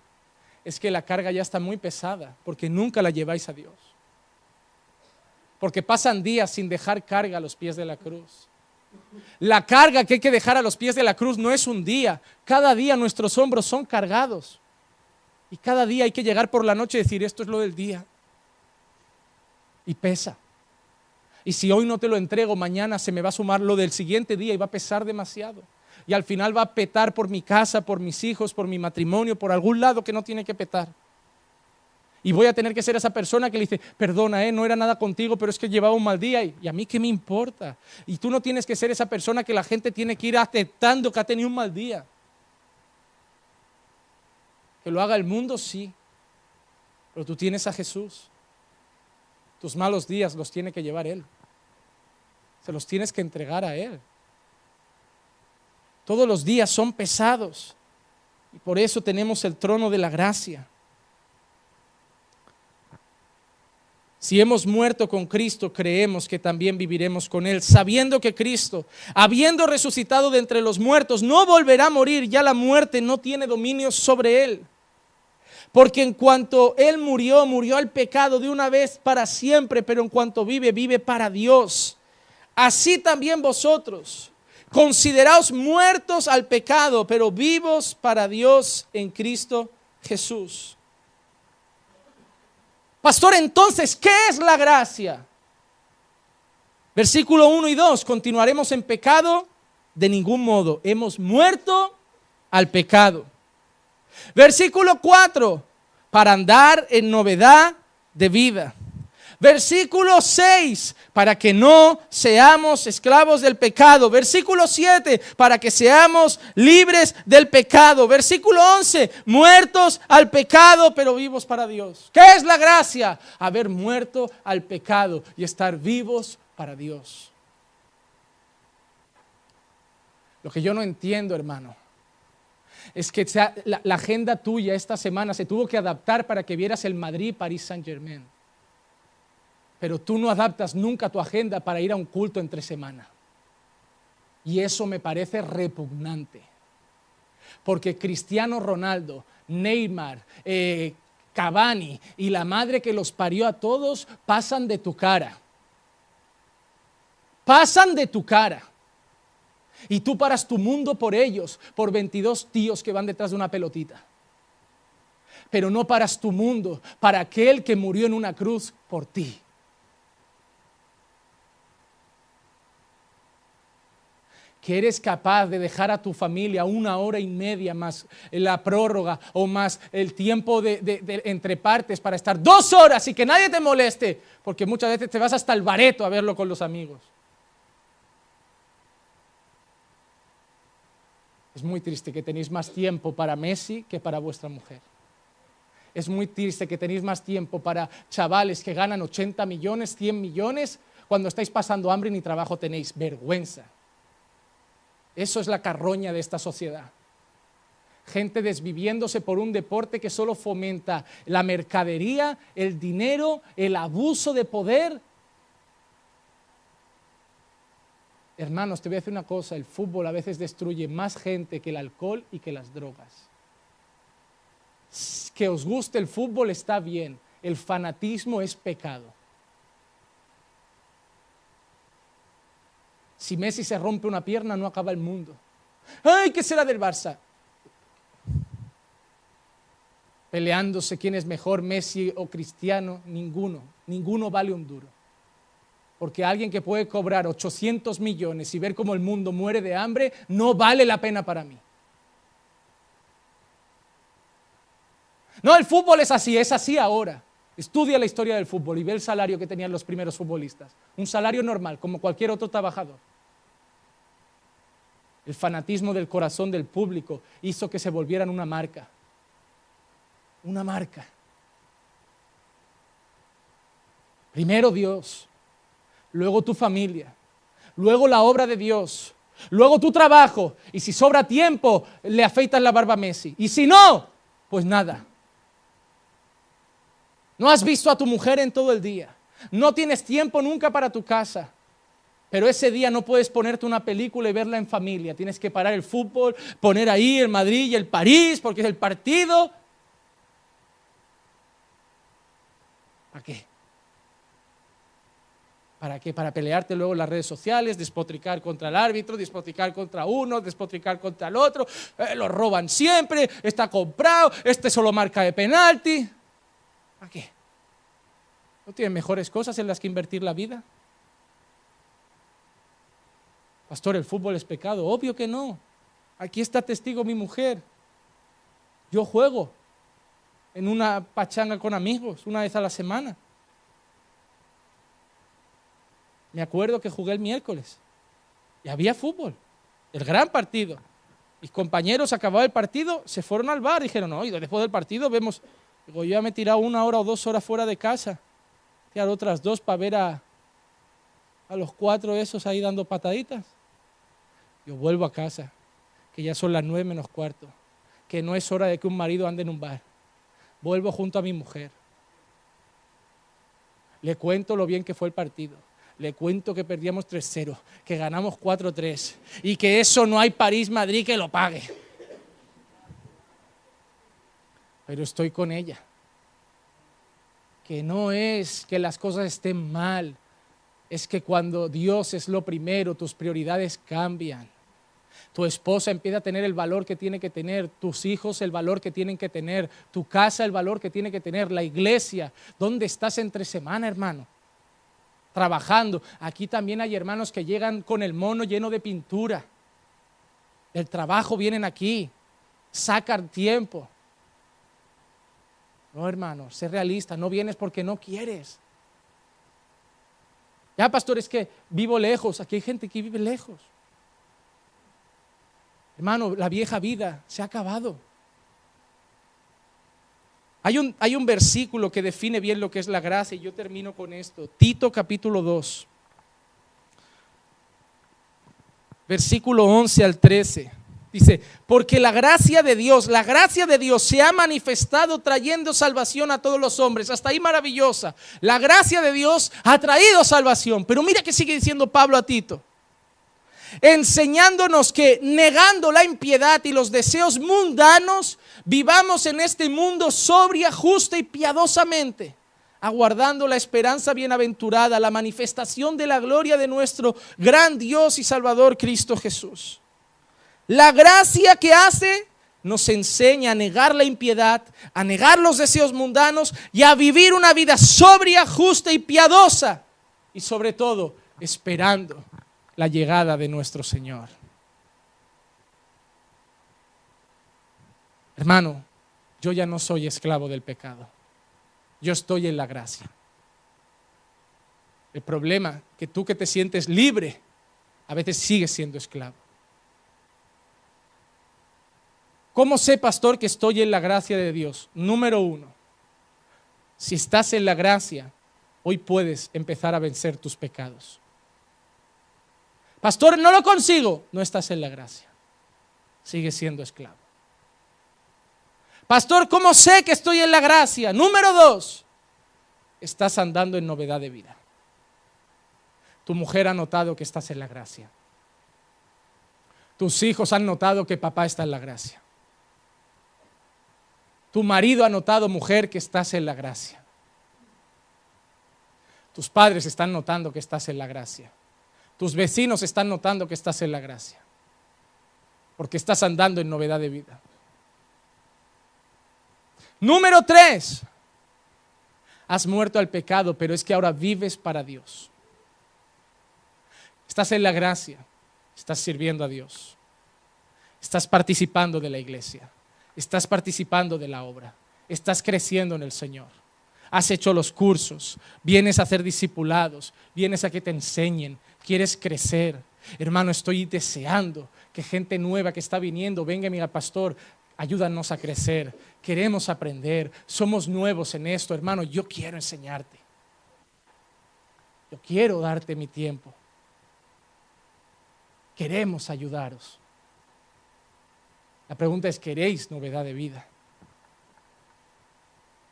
es que la carga ya está muy pesada, porque nunca la lleváis a Dios. Porque pasan días sin dejar carga a los pies de la cruz. La carga que hay que dejar a los pies de la cruz no es un día. Cada día nuestros hombros son cargados. Y cada día hay que llegar por la noche y decir, esto es lo del día. Y pesa. Y si hoy no te lo entrego, mañana se me va a sumar lo del siguiente día y va a pesar demasiado. Y al final va a petar por mi casa, por mis hijos, por mi matrimonio, por algún lado que no tiene que petar. Y voy a tener que ser esa persona que le dice, perdona, no era nada contigo, pero es que llevaba un mal día y a mí qué me importa. Y tú no tienes que ser esa persona que la gente tiene que ir aceptando que ha tenido un mal día. Que lo haga el mundo, sí, pero tú tienes a Jesús. Tus malos días los tiene que llevar Él. Se los tienes que entregar a Él. Todos los días son pesados y por eso tenemos el trono de la gracia. Si hemos muerto con Cristo, creemos que también viviremos con Él, sabiendo que Cristo, habiendo resucitado de entre los muertos, no volverá a morir, ya la muerte no tiene dominio sobre Él. Porque en cuanto Él murió, murió al pecado de una vez para siempre, pero en cuanto vive, vive para Dios. Así también vosotros, consideraos muertos al pecado, pero vivos para Dios en Cristo Jesús. Pastor, entonces, ¿qué es la gracia? Versículo 1 y 2, continuaremos en pecado de ningún modo, hemos muerto al pecado. Versículo 4, para andar en novedad de vida. Versículo 6, para que no seamos esclavos del pecado. Versículo 7, para que seamos libres del pecado. Versículo 11, muertos al pecado, pero vivos para Dios. ¿Qué es la gracia? Haber muerto al pecado y estar vivos para Dios. Lo que yo no entiendo, hermano, es que la agenda tuya esta semana se tuvo que adaptar para que vieras el Madrid-Paris Saint-Germain. Pero tú no adaptas nunca tu agenda para ir a un culto entre semana. Y eso me parece repugnante. Porque Cristiano Ronaldo, Neymar, Cavani y la madre que los parió a todos pasan de tu cara. Pasan de tu cara. Y tú paras tu mundo por ellos, por 22 tíos que van detrás de una pelotita. Pero no paras tu mundo para aquel que murió en una cruz por ti. Que eres capaz de dejar a tu familia 1 hora y media más la prórroga o más el tiempo de entre partes para estar 2 horas y que nadie te moleste, porque muchas veces te vas hasta el bareto a verlo con los amigos. Es muy triste que tenéis más tiempo para Messi que para vuestra mujer. Es muy triste que tenéis más tiempo para chavales que ganan 80 millones, 100 millones, cuando estáis pasando hambre y ni trabajo tenéis. Vergüenza. Eso es la carroña de esta sociedad. Gente desviviéndose por un deporte que solo fomenta la mercadería, el dinero, el abuso de poder. Hermanos, te voy a decir una cosa, el fútbol a veces destruye más gente que el alcohol y que las drogas. Que os guste el fútbol está bien, el fanatismo es pecado. Si Messi se rompe una pierna, no acaba el mundo. ¡Ay, qué será del Barça! Peleándose quién es mejor, Messi o Cristiano, ninguno vale un duro. Porque alguien que puede cobrar 800 millones y ver cómo el mundo muere de hambre, no vale la pena para mí. No, el fútbol es así ahora. Estudia la historia del fútbol y ve el salario que tenían los primeros futbolistas. Un salario normal, como cualquier otro trabajador. El fanatismo del corazón del público hizo que se volvieran una marca. Una marca. Primero Dios, luego tu familia, luego la obra de Dios, luego tu trabajo. Y si sobra tiempo, le afeitas la barba a Messi. Y si no, pues nada. No has visto a tu mujer en todo el día. No tienes tiempo nunca para tu casa. Pero ese día no puedes ponerte una película y verla en familia. Tienes que parar el fútbol, poner ahí el Madrid y el París porque es el partido. ¿Para qué? ¿Para qué? Para pelearte luego en las redes sociales, despotricar contra el árbitro, despotricar contra uno, despotricar contra el otro. Lo roban siempre, está comprado, este solo marca de penalti. ¿Para qué? ¿No tienen mejores cosas en las que invertir la vida? Pastor, ¿el fútbol es pecado? Obvio que no. Aquí está testigo mi mujer. Yo juego en una pachanga con amigos una vez a la semana. Me acuerdo que jugué el miércoles y había fútbol, el gran partido. Mis compañeros, acababa el partido, se fueron al bar, dijeron, no, y después del partido vemos. Digo, yo ya me he tirado 1 hora o 2 horas fuera de casa, tirar otras 2 para ver a los 4 esos ahí dando pataditas. Yo vuelvo a casa, que ya son las 9 menos cuarto, que no es hora de que un marido ande en un bar. Vuelvo junto a mi mujer. Le cuento lo bien que fue el partido. Le cuento que perdíamos 3-0, que ganamos 4-3 y que eso no hay París-Madrid que lo pague. Pero estoy con ella. Que no es que las cosas estén mal, es que cuando Dios es lo primero, tus prioridades cambian. Tu esposa empieza a tener el valor que tiene que tener, tus hijos el valor que tienen que tener, tu casa el valor que tiene que tener, la iglesia. ¿Dónde estás entre semana, hermano? Trabajando. Aquí también hay hermanos que llegan con el mono lleno de pintura. Del trabajo vienen aquí, sacan tiempo. No, hermano, sé realista, no vienes porque no quieres. Ya, pastor, es que vivo lejos, aquí hay gente que vive lejos. Hermano, la vieja vida se ha acabado. Hay un versículo que define bien lo que es la gracia y yo termino con esto. Tito capítulo 2, versículo 11 al 13. Dice, porque la gracia de Dios se ha manifestado trayendo salvación a todos los hombres. Hasta ahí maravillosa. La gracia de Dios ha traído salvación. Pero mira que sigue diciendo Pablo a Tito. Enseñándonos que negando la impiedad y los deseos mundanos, vivamos en este mundo sobria, justa y piadosamente, aguardando la esperanza bienaventurada, la manifestación de la gloria de nuestro gran Dios y Salvador Cristo Jesús. La gracia que hace nos enseña a negar la impiedad, a negar los deseos mundanos y a vivir una vida sobria, justa y piadosa, y sobre todo esperando la llegada de nuestro Señor. Hermano, yo ya no soy esclavo del pecado. Yo estoy en la gracia. El problema que tú que te sientes libre, a veces sigues siendo esclavo. ¿Cómo sé, pastor, que estoy en la gracia de Dios? Número 1, si estás en la gracia, hoy puedes empezar a vencer tus pecados. Pastor, no lo consigo. No estás en la gracia. Sigues siendo esclavo. Pastor, ¿cómo sé que estoy en la gracia? Número 2, estás andando en novedad de vida. Tu mujer ha notado que estás en la gracia. Tus hijos han notado que papá está en la gracia. Tu marido ha notado, mujer, que estás en la gracia. Tus padres están notando que estás en la gracia. Tus vecinos están notando que estás en la gracia, porque estás andando en novedad de vida. Número 3, has muerto al pecado, pero es que ahora vives para Dios. Estás en la gracia, estás sirviendo a Dios, estás participando de la iglesia, estás participando de la obra, estás creciendo en el Señor. Has hecho los cursos, vienes a hacer discipulados, vienes a que te enseñen, quieres crecer. Hermano, estoy deseando que gente nueva que está viniendo venga y me diga, pastor, ayúdanos a crecer, queremos aprender, somos nuevos en esto, hermano, yo quiero enseñarte. Yo quiero darte mi tiempo. Queremos ayudaros. La pregunta es, ¿queréis novedad de vida?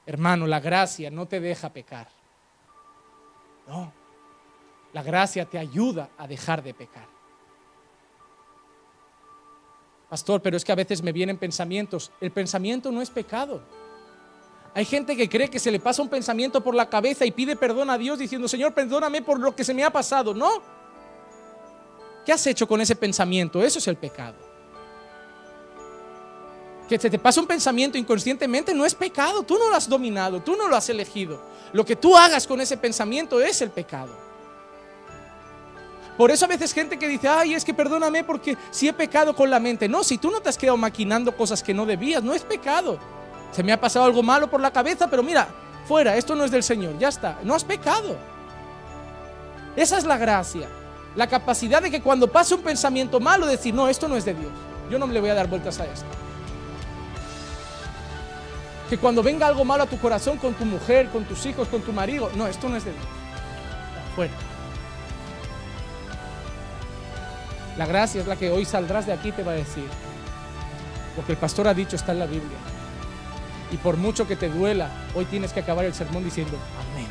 Hermano, la gracia no te deja pecar. No, la gracia te ayuda a dejar de pecar. Pastor, pero es que a veces me vienen pensamientos. El pensamiento no es pecado. Hay gente que cree que se le pasa un pensamiento por la cabeza y pide perdón a Dios diciendo, Señor, perdóname por lo que se me ha pasado. No. ¿Qué has hecho con ese pensamiento? Eso es el pecado. Que se te pasa un pensamiento inconscientemente no es pecado. Tú no lo has dominado, tú no lo has elegido. Lo que tú hagas con ese pensamiento es el pecado. Por eso a veces gente que dice, ay, es que perdóname porque si he pecado con la mente. No, si tú no te has quedado maquinando cosas que no debías, no es pecado. Se me ha pasado algo malo por la cabeza, pero mira, fuera, esto no es del Señor, ya está, no has pecado. Esa es la gracia, la capacidad de que cuando pase un pensamiento malo decir, no, esto no es de Dios, yo no me le voy a dar vueltas a esto. Que cuando venga algo malo a tu corazón con tu mujer, con tus hijos, con tu marido, no, esto no es de Dios, fuera. La gracia es la que hoy saldrás de aquí y te va a decir, lo que el pastor ha dicho está en la Biblia. Y por mucho que te duela, hoy tienes que acabar el sermón diciendo amén.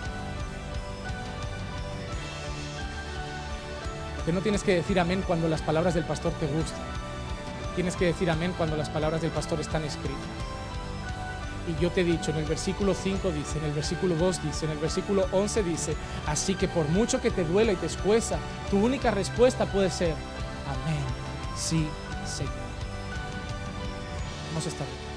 Porque no tienes que decir amén cuando las palabras del pastor te gustan. Tienes que decir amén cuando las palabras del pastor están escritas. Y yo te he dicho, en el versículo 5 dice, en el versículo 2 dice, en el versículo 11 dice, así que por mucho que te duela y te escueza, tu única respuesta puede ser amén, sí, Señor. Vamos a estar bien.